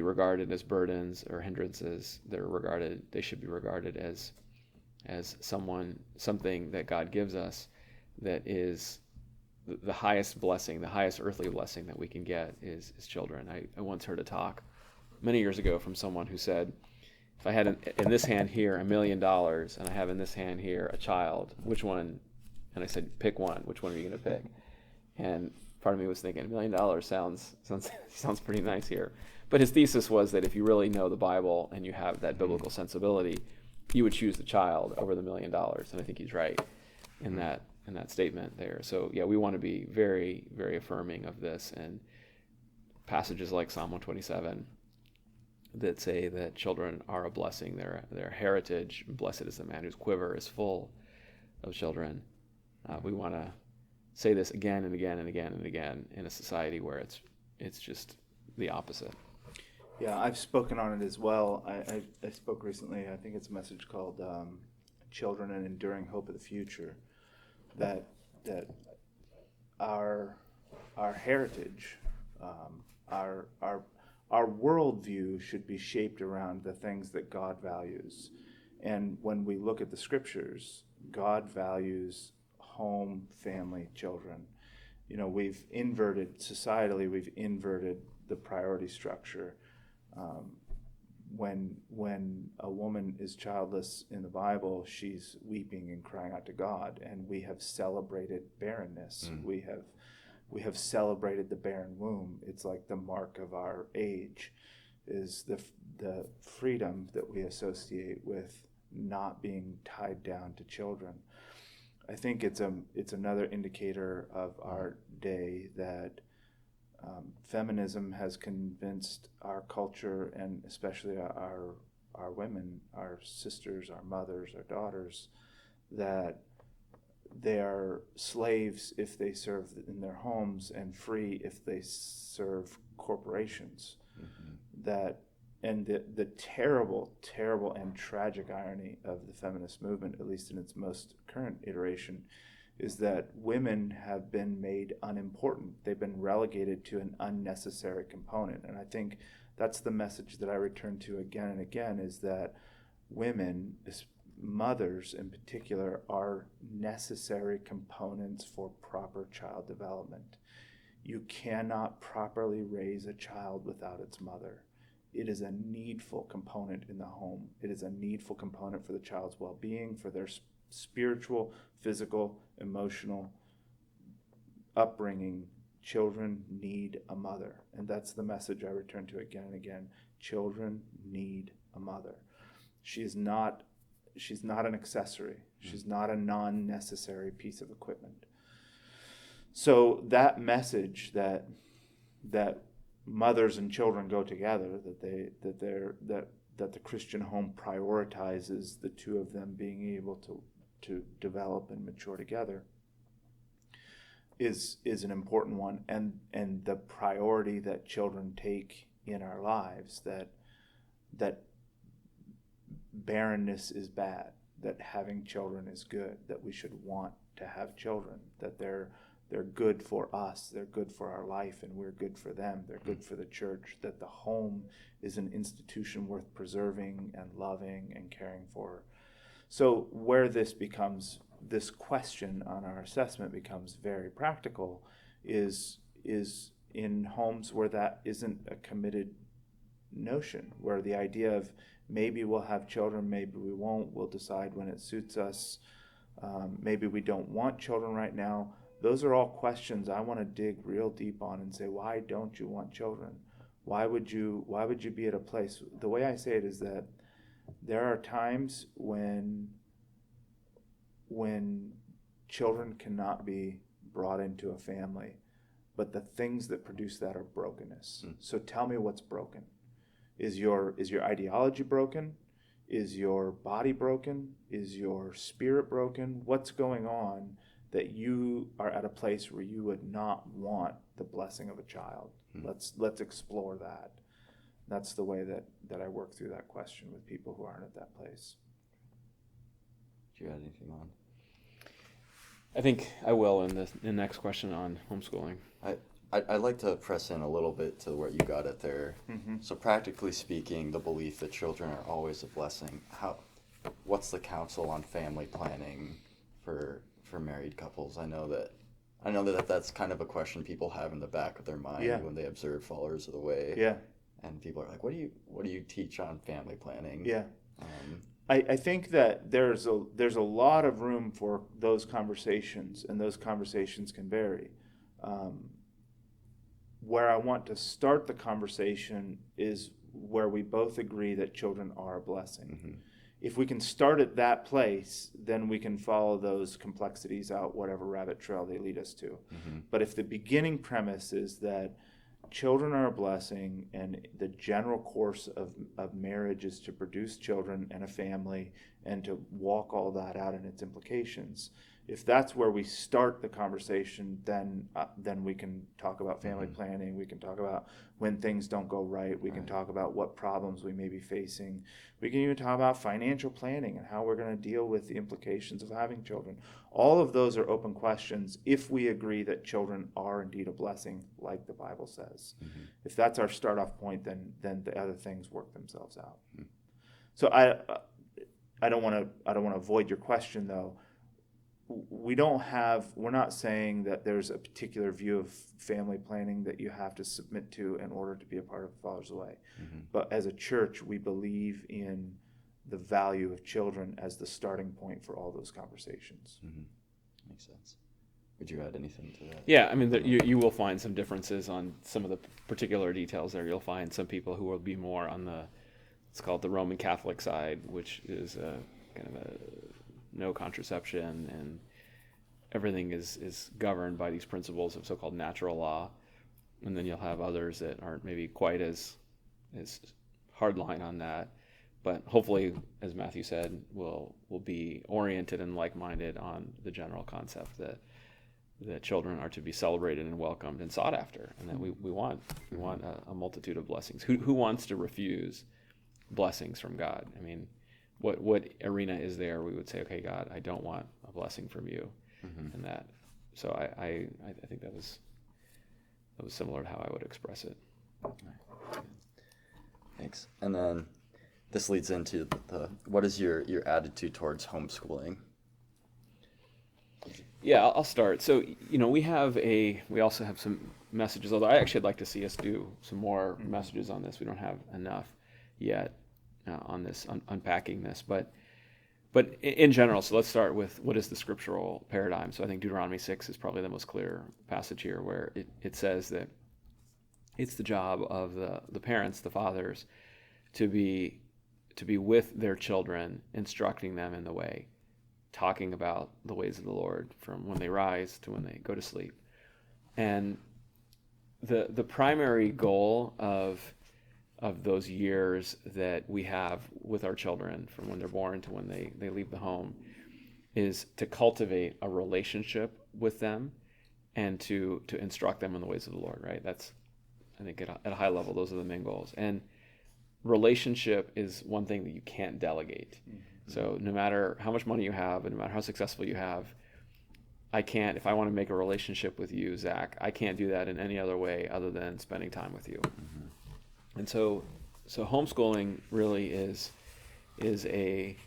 regarded as burdens or hindrances. They should be regarded as something that God gives us, that is the highest blessing, the highest earthly blessing that we can get is children. I once heard a talk many years ago from someone who said, if I had in this hand here $1 million, and I have in this hand here a child, which one? And I said, pick one. Which one are you going to pick? And part of me was thinking, $1 million sounds pretty nice here. But his thesis was that if you really know the Bible and you have that biblical sensibility, you would choose the child over the $1 million. And I think he's right in that statement there. So we want to be very, very affirming of this, and passages like Psalm 127 that say that children are a blessing, their heritage. Blessed is the man whose quiver is full of children. We want to say this again and again and again and again in a society where it's just the opposite. Yeah, I've spoken on it as well. I spoke recently, I think it's a message called Children and Enduring Hope of the Future, that our heritage, our worldview should be shaped around the things that God values. And when we look at the scriptures, God values home, family, children. We've inverted, societally, we've inverted the priority structure. when a woman is childless in the Bible, she's weeping and crying out to God, and we have celebrated barrenness. We have celebrated the barren womb. It's like the mark of our age, is the freedom that we associate with not being tied down to children. I think it's another indicator of our day that feminism has convinced our culture, and especially our women, our sisters, our mothers, our daughters, that they are slaves if they serve in their homes and free if they serve corporations. And the terrible, terrible and tragic irony of the feminist movement, at least in its most current iteration, is that women have been made unimportant. They've been relegated to an unnecessary component. And I think that's the message that I return to again and again, is that women, mothers in particular, are necessary components for proper child development. You cannot properly raise a child without its mother. It is a needful component in the home. It is a needful component for the child's well-being, for their spiritual, physical, emotional upbringing. Children need a mother. And that's the message I return to again and again. Children need a mother. She's not an accessory. She's not a non-necessary piece of equipment. So that message that mothers and children go together, that the Christian home prioritizes the two of them being able to develop and mature together, is an important one, and the priority that children take in our lives, that barrenness is bad, that having children is good, that we should want to have children, that they're good for us, they're good for our life, and we're good for them, they're good for the church, that the home is an institution worth preserving and loving and caring for. So where this question on our assessment becomes very practical is in homes where that isn't a committed notion, where the idea of maybe we'll have children, maybe we won't, we'll decide when it suits us, maybe we don't want children right now. Those are all questions I want to dig real deep on and say, why don't you want children? Why would you be at a place? The way I say it is that there are times when children cannot be brought into a family, but the things that produce that are brokenness. So tell me what's broken. Is your ideology broken? Is your body broken? Is your spirit broken? What's going on that you are at a place where you would not want the blessing of a child? Let's explore that. That's the way that I work through that question with people who aren't at that place. Do you add anything on? I think I will in the next question on homeschooling. I'd like to press in a little bit to where you got it there. So practically speaking, the belief that children are always a blessing, what's the counsel on family planning for married couples? I know that that's kind of a question people have in the back of their mind when they observe Followers of the Way. Yeah. And people are like, what do you teach on family planning? Yeah. I think that there's a lot of room for those conversations, and those conversations can vary. Where I want to start the conversation is where we both agree that children are a blessing. If we can start at that place, then we can follow those complexities out, whatever rabbit trail they lead us to. But if the beginning premise is that children are a blessing, and the general course of marriage is to produce children and a family and to walk all that out and its implications, if that's where we start the conversation, then we can talk about family planning. We can talk about when things don't go right. We can talk about what problems we may be facing. We can even talk about financial planning and how we're going to deal with the implications of having children. All of those are open questions if we agree that children are indeed a blessing, like the Bible says. If that's our start-off point, then the other things work themselves out. So I don't want to avoid your question, though. we're not saying that there's a particular view of family planning that you have to submit to in order to be a part of Father's Way. But as a church, we believe in the value of children as the starting point for all those conversations. Makes sense. Would you add anything to that? Yeah, I mean, you will find some differences on some of the particular details there. You'll find some people who will be more on it's called the Roman Catholic side, which is kind of a no contraception, and everything is governed by these principles of so-called natural law. And then you'll have others that aren't maybe quite as hardline on that, but hopefully, as Matthew said, will be oriented and like-minded on the general concept that children are to be celebrated and welcomed and sought after, and that we want a multitude of blessings. Who wants to refuse blessings from God? I mean, what arena is there we would say, okay, God, I don't want a blessing from you, and that. So I think that was similar to how I would express it. Thanks. And then this leads into what is your attitude towards homeschooling? Yeah, I'll start. So, we also have some messages, although I actually would like to see us do some more messages on this. We don't have enough yet on this, unpacking this. But in general, so let's start with what is the scriptural paradigm. So I think Deuteronomy 6 is probably the most clear passage here, where it says that it's the job of the parents, the fathers, to be with their children, instructing them in the way, talking about the ways of the Lord from when they rise to when they go to sleep. And the primary goal of those years that we have with our children, from when they're born to when they leave the home, is to cultivate a relationship with them and to instruct them in the ways of the Lord, right? That's, I think, at a high level, those are the main goals. And relationship is one thing that you can't delegate. So no matter how much money you have, and no matter how successful you have, if I want to make a relationship with you, Zach, I can't do that in any other way other than spending time with you. And so homeschooling really is a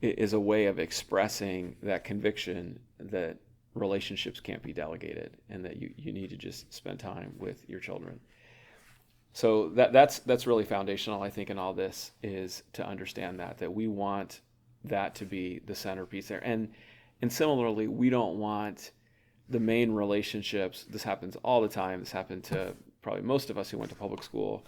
way of expressing that conviction that relationships can't be delegated, and that you need to just spend time with your children. So that's really foundational, I think, in all this, is to understand that we want that to be the centerpiece there. And similarly, we don't want the main relationships. This happens all the time. This happened to probably most of us who went to public school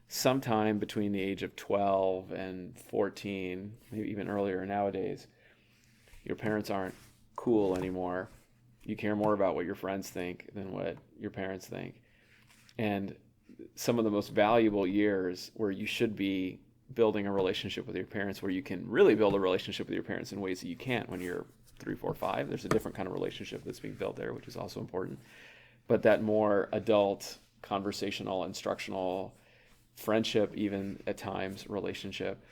sometime between the age of 12 and 14, maybe even earlier nowadays. Your parents aren't cool anymore. You care more about what your friends think than what your parents think. And some of the most valuable years, where you should be building a relationship with your parents, where you can really build a relationship with your parents in ways that you can't when you're 3, 4, 5. There's a different kind of relationship that's being built there, which is also important. But that more adult, conversational, instructional, friendship, even at times, relationship,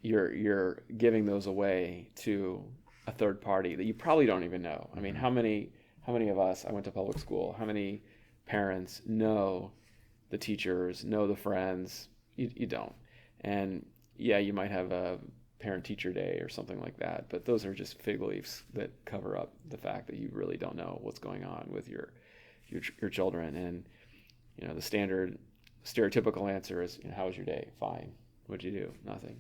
you're giving those away to a third party that you probably don't even know. I mean, how many of us, I went to public school, how many parents know the teachers, know the friends? You don't. And yeah, you might have a parent-teacher day or something like that, but those are just fig leaves that cover up the fact that you really don't know what's going on with your children. And the standard stereotypical answer is, how was your day? Fine. What'd you do? Nothing.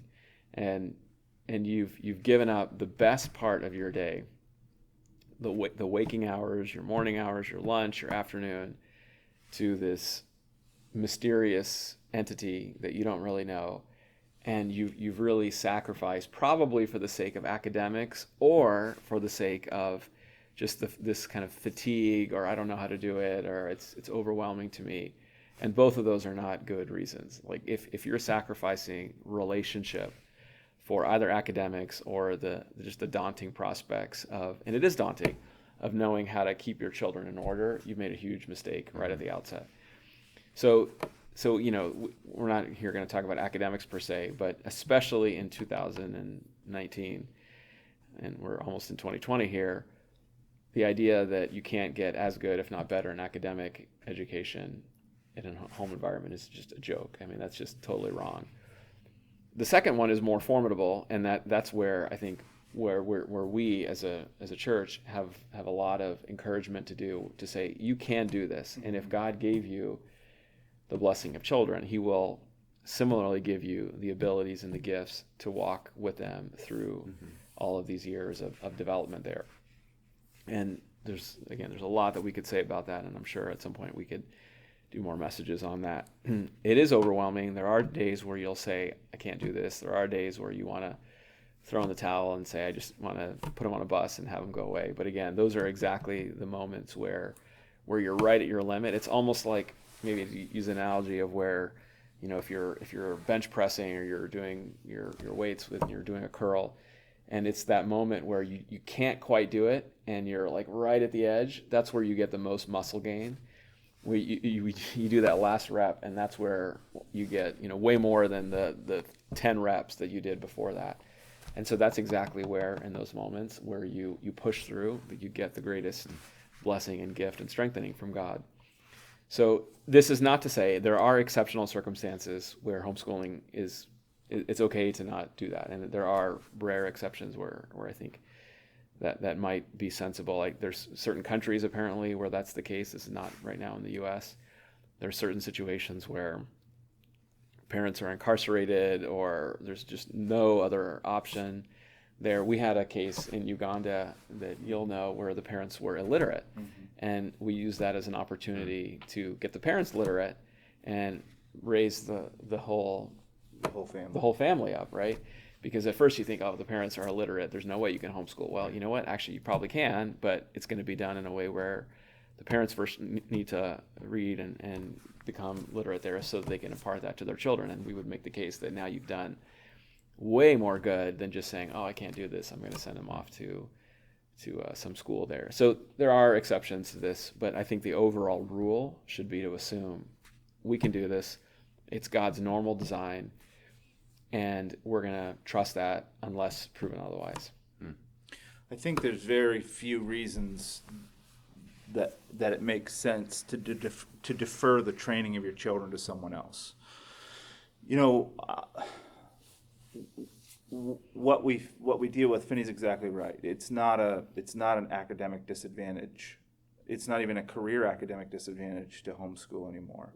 And you've given up the best part of your day, the waking hours, your morning hours, your lunch, your afternoon, to this mysterious entity that you don't really know. And you've really sacrificed, probably for the sake of academics or for the sake of just this kind of fatigue, or I don't know how to do it, or it's overwhelming to me. And both of those are not good reasons. Like if you're sacrificing relationship for either academics or just the daunting prospects of, and it is daunting, of knowing how to keep your children in order, you've made a huge mistake right at the outset. So we're not here going to talk about academics per se, but especially in 2019, and we're almost in 2020 here, the idea that you can't get as good, if not better, an academic education in a home environment is just a joke. I mean, that's just totally wrong. The second one is more formidable, and that's where I think where we as a church have a lot of encouragement to do, to say you can do this, and if God gave you the blessing of children, he will similarly give you the abilities and the gifts to walk with them through all of these years of development there. And there's a lot that we could say about that, and I'm sure at some point we could do more messages on that. It is overwhelming. There are days where you'll say, I can't do this. There are days where you want to throw in the towel and say, I just want to put them on a bus and have them go away. But again, those are exactly the moments where you're right at your limit. It's almost like, maybe to use an analogy of where, if you're bench pressing or you're doing your weights and you're doing a curl, and it's that moment where you can't quite do it and you're like right at the edge, that's where you get the most muscle gain. You do that last rep, and that's where you get way more than the 10 reps that you did before that. And so that's exactly where, in those moments where you push through, that you get the greatest blessing and gift and strengthening from God. So this is not to say there are exceptional circumstances where homeschooling it's okay to not do that, and there are rare exceptions where I think that might be sensible. Like there's certain countries apparently where that's the case. This is not right now in the U.S. There's certain situations where parents are incarcerated or there's just no other option there. We had a case in Uganda that you'll know where the parents were illiterate, and we used that as an opportunity to get the parents literate and raise the whole family up, right? Because at first you think, oh, the parents are illiterate, there's no way you can homeschool. Well, you know what? Actually, you probably can, but it's going to be done in a way where the parents first need to read and become literate there so that they can impart that to their children. And we would make the case that now you've done way more good than just saying, oh, I can't do this, I'm going to send them off to some school there. So there are exceptions to this, but I think the overall rule should be to assume we can do this. It's God's normal design, and we're going to trust that unless proven otherwise. I think there's very few reasons that it makes sense to defer the training of your children to someone else. What we deal with, Finney's exactly right. It's not an academic disadvantage. It's not even a career academic disadvantage to homeschool anymore.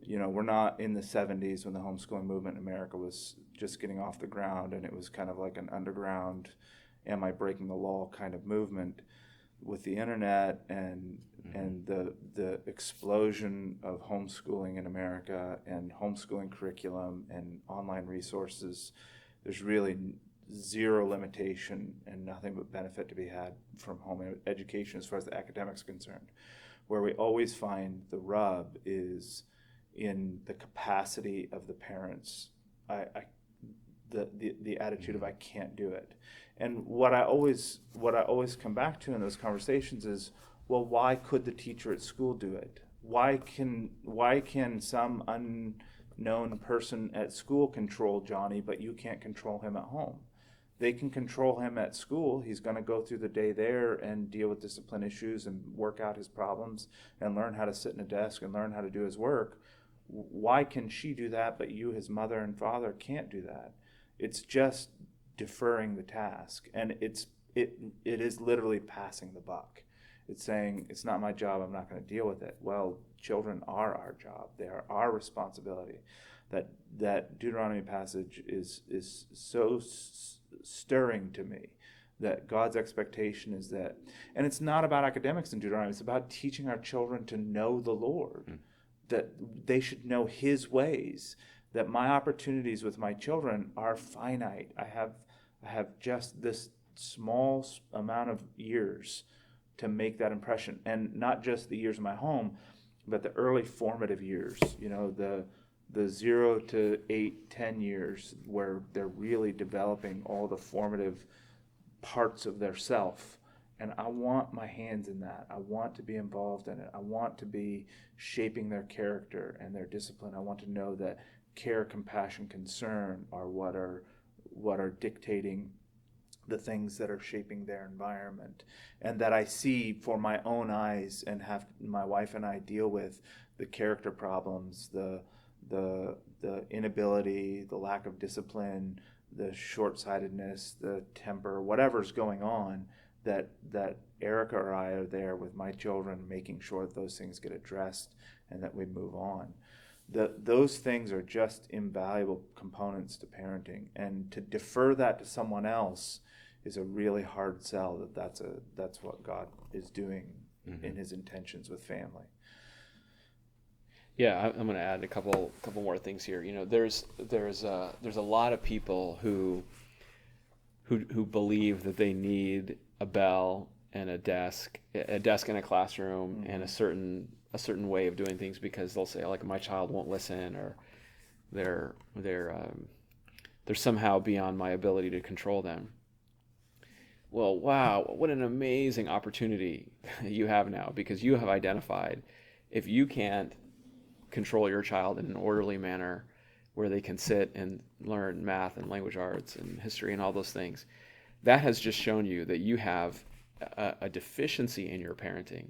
We're not in the 70s when the homeschooling movement in America was just getting off the ground, and it was kind of like an underground, am I breaking the law kind of movement. With the internet and the explosion of homeschooling in America and homeschooling curriculum and online resources, there's really zero limitation and nothing but benefit to be had from home education as far as the academics are concerned. Where we always find the rub is in the capacity of the parents, the attitude of I can't do it. And what I always come back to in those conversations is, well, why could the teacher at school do it? Why can some unknown person at school control Johnny, but you can't control him at home? They can control him at school. He's going to go through the day there and deal with discipline issues and work out his problems and learn how to sit in a desk and learn how to do his work. Why can she do that, but you, his mother and father, can't do that? It's just deferring the task, and it is literally passing the buck. It's saying, it's not my job, I'm not going to deal with it. Well, children are our job. They are our responsibility. That Deuteronomy passage is so stirring to me, that God's expectation is that, and it's not about academics in Deuteronomy, it's about teaching our children to know the Lord, that they should know his ways, that my opportunities with my children are finite. I have just this small amount of years to make that impression, and not just the years in my home, but the early formative years, the 0 to 8, 10 years where they're really developing all the formative parts of their self. And I want my hands in that. I want to be involved in it. I want to be shaping their character and their discipline. I want to know that care, compassion, concern are what are dictating the things that are shaping their environment, and that I see for my own eyes and have my wife and I deal with the character problems, the inability, the lack of discipline, the short-sightedness, the temper, whatever's going on, that Erica or I are there with my children, making sure that those things get addressed and that we move on. Those things are just invaluable components to parenting, and to defer that to someone else is a really hard sell. That's what God is doing in His intentions with family. Yeah, I'm going to add a couple more things here. You know, there's a lot of people who believe that they need a bell and a desk in a classroom, and a certain way of doing things, because they'll say, like, my child won't listen, or they're somehow beyond my ability to control them. Well, wow, what an amazing opportunity you have now, because you have identified, if you can't control your child in an orderly manner where they can sit and learn math and language arts and history and all those things, that has just shown you that you have a deficiency in your parenting.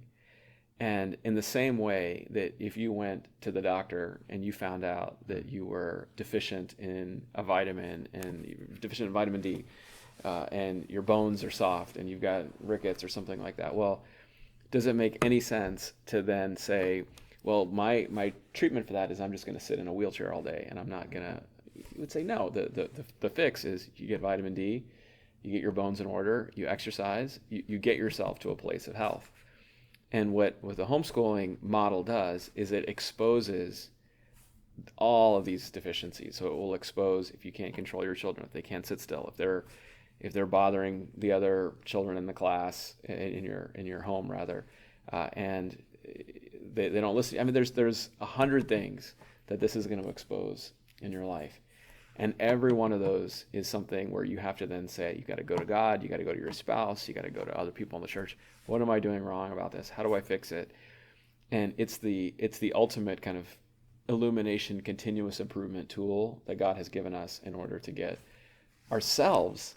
And in the same way that if you went to the doctor and you found out that you were deficient in a vitamin, and deficient in vitamin D, and your bones are soft and you've got rickets or something like that, well, does it make any sense to then say, well, my treatment for that is I'm just going to sit in a wheelchair all day, and I'm not going to? You would say, no, the fix is you get vitamin D, you get your bones in order, you exercise, you get yourself to a place of health. And what the homeschooling model does is it exposes all of these deficiencies. So it will expose, if you can't control your children, if they can't sit still, if they're bothering the other children in the class, in your home rather, and they don't listen. I mean, there's 100 things that this is going to expose in your life. And every one of those is something where you have to then say, you got to go to God, you got to go to your spouse, you got to go to other people in the church. What am I doing wrong about this? How do I fix it? And it's the ultimate kind of illumination, continuous improvement tool that God has given us in order to get ourselves,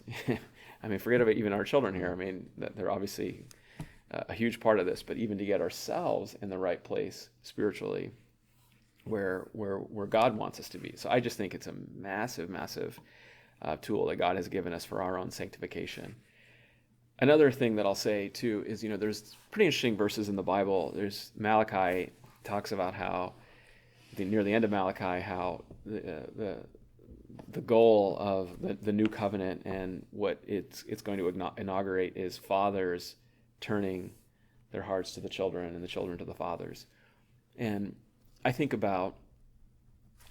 I mean, forget about even our children here. I mean, they're obviously a huge part of this, but even to get ourselves in the right place spiritually, where God wants us to be. So I just think it's a massive, massive tool that God has given us for our own sanctification. Another thing that I'll say too is, there's pretty interesting verses in the Bible. There's Malachi talks about how near the end of Malachi, how the goal of the new covenant and what it's going to inaugurate is fathers turning their hearts to the children and the children to the fathers. And I think about,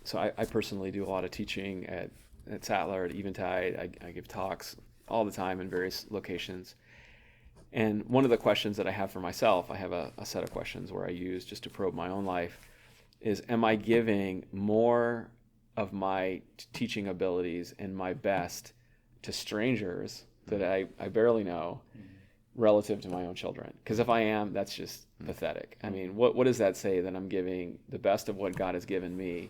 so I personally do a lot of teaching at Sattler, at Eventide. I give talks all the time in various locations. And one of the questions that I have for myself, I have a set of questions where I use just to probe my own life, is am I giving more of my teaching abilities and my best to strangers that I barely know relative to my own children? Because if I am, that's just pathetic. I mean, what does that say, that I'm giving the best of what God has given me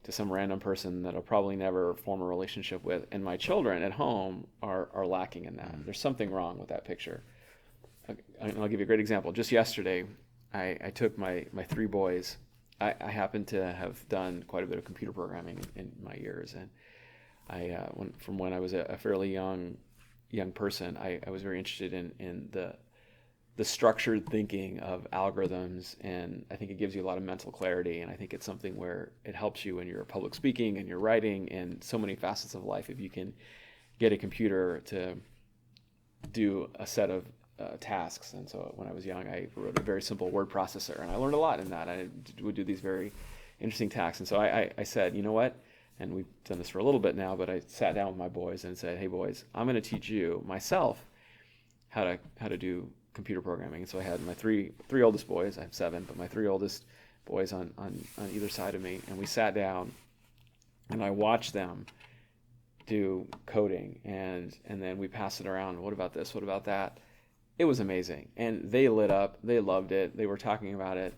to some random person that I'll probably never form a relationship with, and my children at home are lacking in that? There's something wrong with that picture. I'll give you a great example. Just yesterday, I took my 3 boys. I happen to have done quite a bit of computer programming in my years, and from when I was a fairly young person, I was very interested in the structured thinking of algorithms, and I think it gives you a lot of mental clarity, and I think it's something where it helps you in your public speaking and your writing and so many facets of life if you can get a computer to do a set of tasks. And so when I was young, I wrote a very simple word processor, and I learned a lot in that. I would do these very interesting tasks, and so I said, you know what? And we've done this for a little bit now, but I sat down with my boys and said, hey boys, I'm going to teach you myself how to do computer programming. And so I had my three oldest boys, I have 7, but my 3 oldest boys on either side of me, and we sat down and I watched them do coding, and then we passed it around. What about this? What about that? It was amazing. And they lit up. They loved it. They were talking about it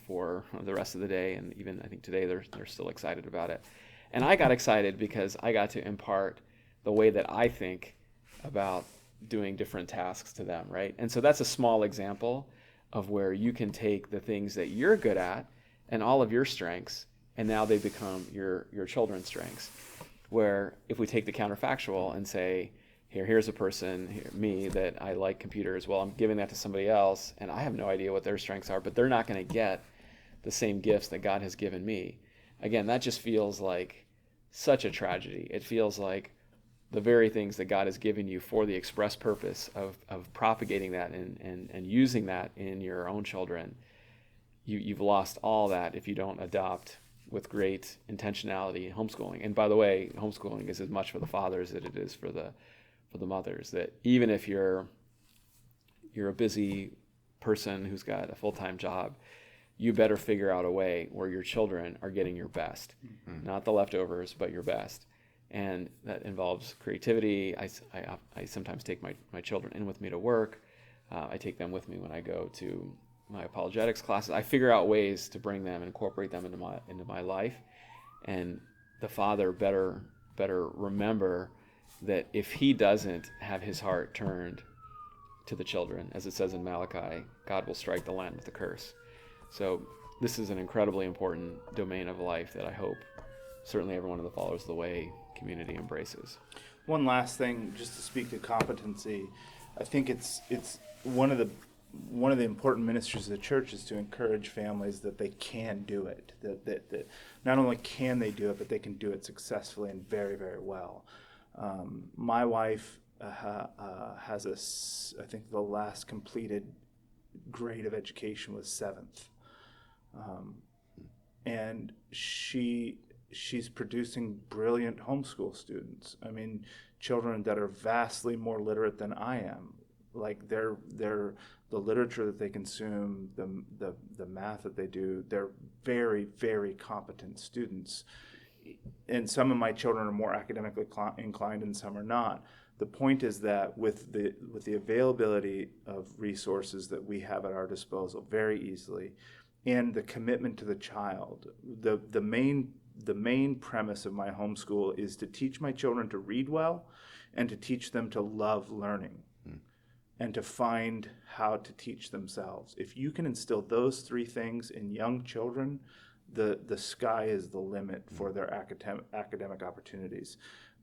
for the rest of the day, and even I think today they're still excited about it. And I got excited because I got to impart the way that I think about doing different tasks to them, right? And so that's a small example of where you can take the things that you're good at and all of your strengths, and now they become your children's strengths. Where if we take the counterfactual and say, here's a person, me, that I like computers, well, I'm giving that to somebody else, and I have no idea what their strengths are, but they're not going to get the same gifts that God has given me. Again, that just feels like such a tragedy. It feels like the very things that God has given you for the express purpose of propagating that and using that in your own children, you've lost all that if you don't adopt with great intentionality homeschooling. And by the way, homeschooling is as much for the fathers as it is for the mothers. That even if you're a busy person who's got a full-time job, you better figure out a way where your children are getting your best, not the leftovers, but your best. And that involves creativity. I sometimes take my children in with me to work. I take them with me when I go to my apologetics classes. I figure out ways to bring them and incorporate them into my life. And the father better remember that if he doesn't have his heart turned to the children, as it says in Malachi, God will strike the land with a curse. So this is an incredibly important domain of life that I hope certainly every one of the followers of the way community embraces. One last thing, just to speak to competency, I think it's one of the important ministries of the church is to encourage families that they can do it. That not only can they do it, but they can do it successfully and very, very well. My wife has I think the last completed grade of education was 7th. And she's producing brilliant homeschool students. I mean, children that are vastly more literate than I am. Like they're the literature that they consume, the math that they do, they're very, very competent students. And some of my children are more academically inclined and some are not. The point is that with the availability of resources that we have at our disposal very easily, and the commitment to the child, the main premise of my homeschool is to teach my children to read well and to teach them to love learning and to find how to teach themselves. If you can instill those 3 things in young children, the sky is the limit for their academic opportunities.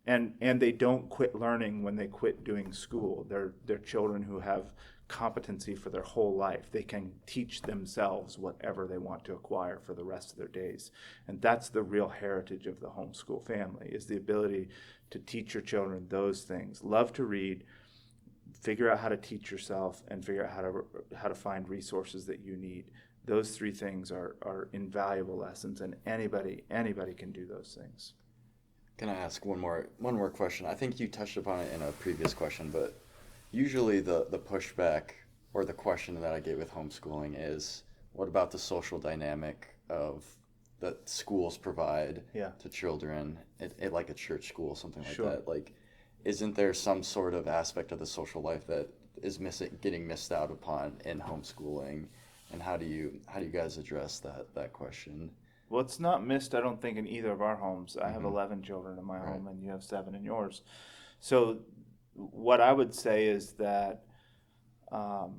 And they don't quit learning when they quit doing school. They're children who have competency for their whole life. They can teach themselves whatever they want to acquire for the rest of their days. And that's the real heritage of the homeschool family, is the ability to teach your children those things. Love to read, figure out how to teach yourself, and figure out how to find resources that you need. Those 3 things are invaluable lessons, and anybody can do those things. Can I ask one more question? I think you touched upon it in a previous question, but usually the pushback or the question that I get with homeschooling is, what about the social dynamic of that schools provide to children, like a church school, something like that? Like, isn't there some sort of aspect of the social life that is getting missed out upon in homeschooling? And how do you guys address that question? Well, it's not missed, I don't think, in either of our homes. I have 11 children in my home, and you have 7 in yours. So what I would say is that a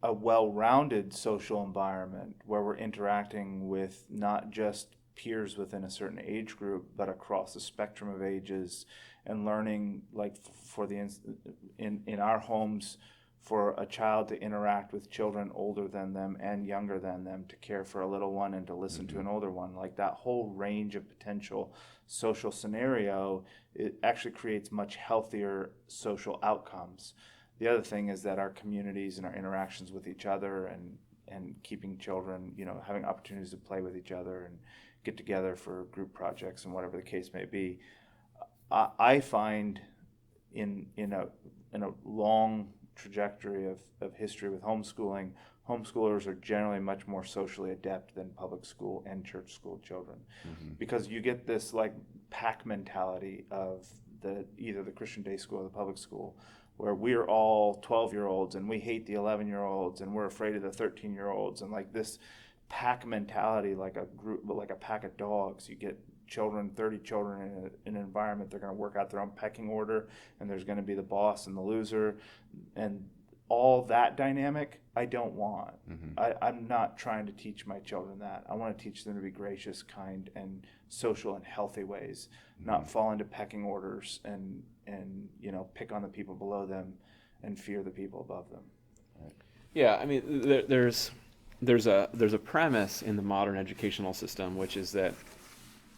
well-rounded social environment where we're interacting with not just peers within a certain age group, but across the spectrum of ages, and learning, like in our homes, for a child to interact with children older than them and younger than them, to care for a little one and to listen to an older one. Like that whole range of potential social scenario, it actually creates much healthier social outcomes. The other thing is that our communities and our interactions with each other and keeping children, having opportunities to play with each other and get together for group projects and whatever the case may be. I find in a long trajectory of history with homeschooling, homeschoolers are generally much more socially adept than public school and church school children, because you get this like pack mentality of either the Christian day school or the public school, where we're all 12-year-olds and we hate the 11-year-olds and we're afraid of the 13-year-olds, and like this pack mentality, like a group, like a pack of dogs. You get 30 children in an environment, they're going to work out their own pecking order, and there's going to be the boss and the loser, and all that dynamic, I don't want. I'm not trying to teach my children that. I want to teach them to be gracious, kind, and social in healthy ways, not fall into pecking orders and pick on the people below them and fear the people above them. Yeah, I mean, there's a premise in the modern educational system, which is that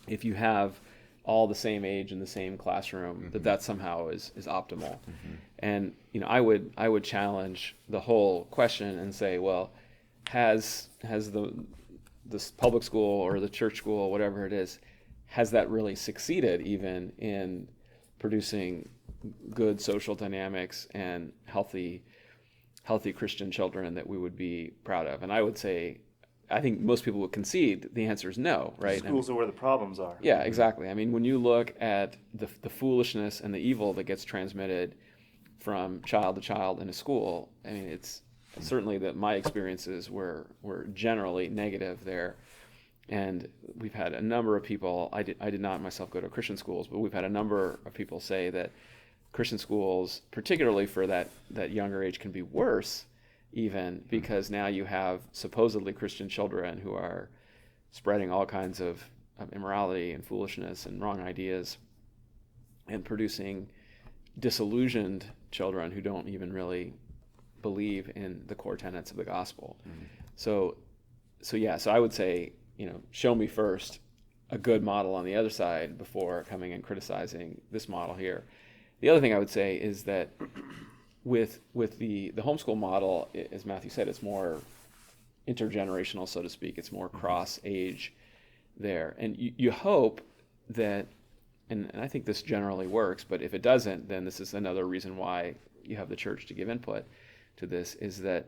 if you have all the same age in the same classroom, that somehow is optimal. And I would challenge the whole question and say, well, has this public school or the church school, whatever it is, has that really succeeded even in producing good social dynamics and healthy Christian children that we would be proud of? And I would say, I think most people would concede the answer is no, right? Schools are where the problems are. Yeah, exactly. I mean, when you look at the foolishness and the evil that gets transmitted from child to child in a school, I mean, it's certainly that my experiences were generally negative there. And we've had a number of people, I did not myself go to Christian schools, but we've had a number of people say that Christian schools, particularly for that younger age, can be worse even because now you have supposedly Christian children who are spreading all kinds of immorality and foolishness and wrong ideas and producing disillusioned children who don't even really believe in the core tenets of the gospel. So I would say, show me first a good model on the other side before coming and criticizing this model here. The other thing I would say is that with the homeschool model, as Matthew said, it's more intergenerational, so to speak. It's more cross-age there. And you hope that, and I think this generally works, but if it doesn't, then this is another reason why you have the church to give input to this, is that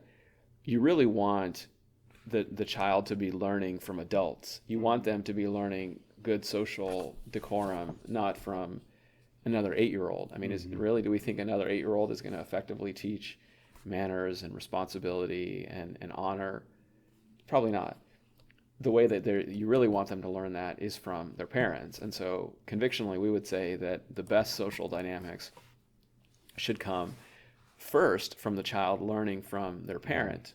you really want the child to be learning from adults. You want them to be learning good social decorum, not from another 8-year-old. I mean, do we think another 8-year-old is going to effectively teach manners and responsibility and honor? Probably not. The way that you really want them to learn that is from their parents. And so convictionally, we would say that the best social dynamics should come first from the child learning from their parent,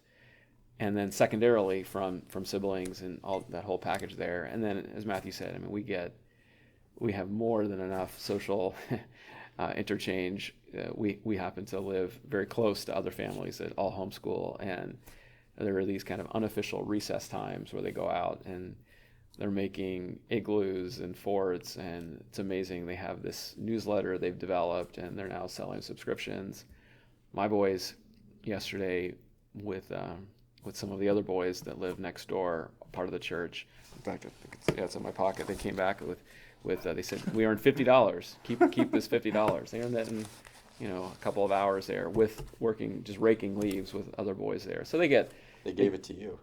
and then secondarily from siblings and all that whole package there. And then, as Matthew said, I mean, we have more than enough social interchange. We happen to live very close to other families that all homeschool, and there are these kind of unofficial recess times where they go out and they're making igloos and forts, and it's amazing. They have this newsletter they've developed, and they're now selling subscriptions. My boys yesterday with some of the other boys that live next door, part of the church. In fact, I think it's in my pocket. They came back with they said, we earned $50. Keep this $50. They earned that in a couple of hours there with working, just raking leaves with other boys there. So they gave it to you.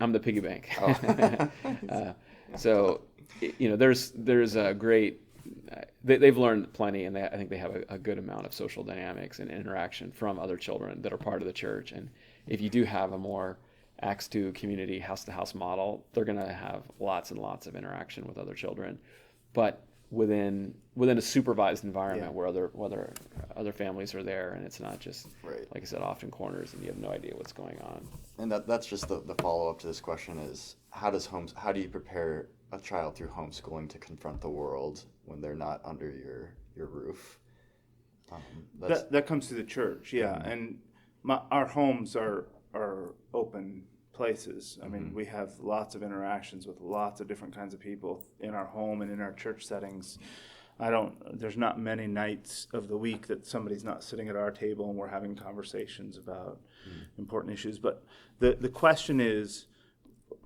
I'm the piggy bank. Oh. So there's a great. They've learned plenty, and I think they have a good amount of social dynamics and interaction from other children that are part of the church. And if you do have a more Acts 2 community house-to-house model, they're going to have lots and lots of interaction with other children, but within a supervised environment where other families are there, and it's not just, like I said, off in corners, and you have no idea what's going on. And that's just the follow-up to this question is, how do you prepare a child through homeschooling to confront the world when they're not under your roof? That comes through the church, and our homes are open places. I mean, we have lots of interactions with lots of different kinds of people in our home and in our church settings. There's not many nights of the week that somebody's not sitting at our table and we're having conversations about important issues. But the question is,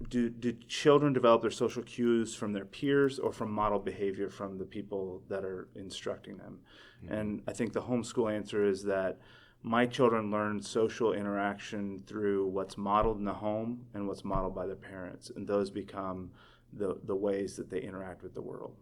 do children develop their social cues from their peers or from model behavior from the people that are instructing them? And I think the homeschool answer is that my children learn social interaction through what's modeled in the home and what's modeled by their parents, and those become the ways that they interact with the world.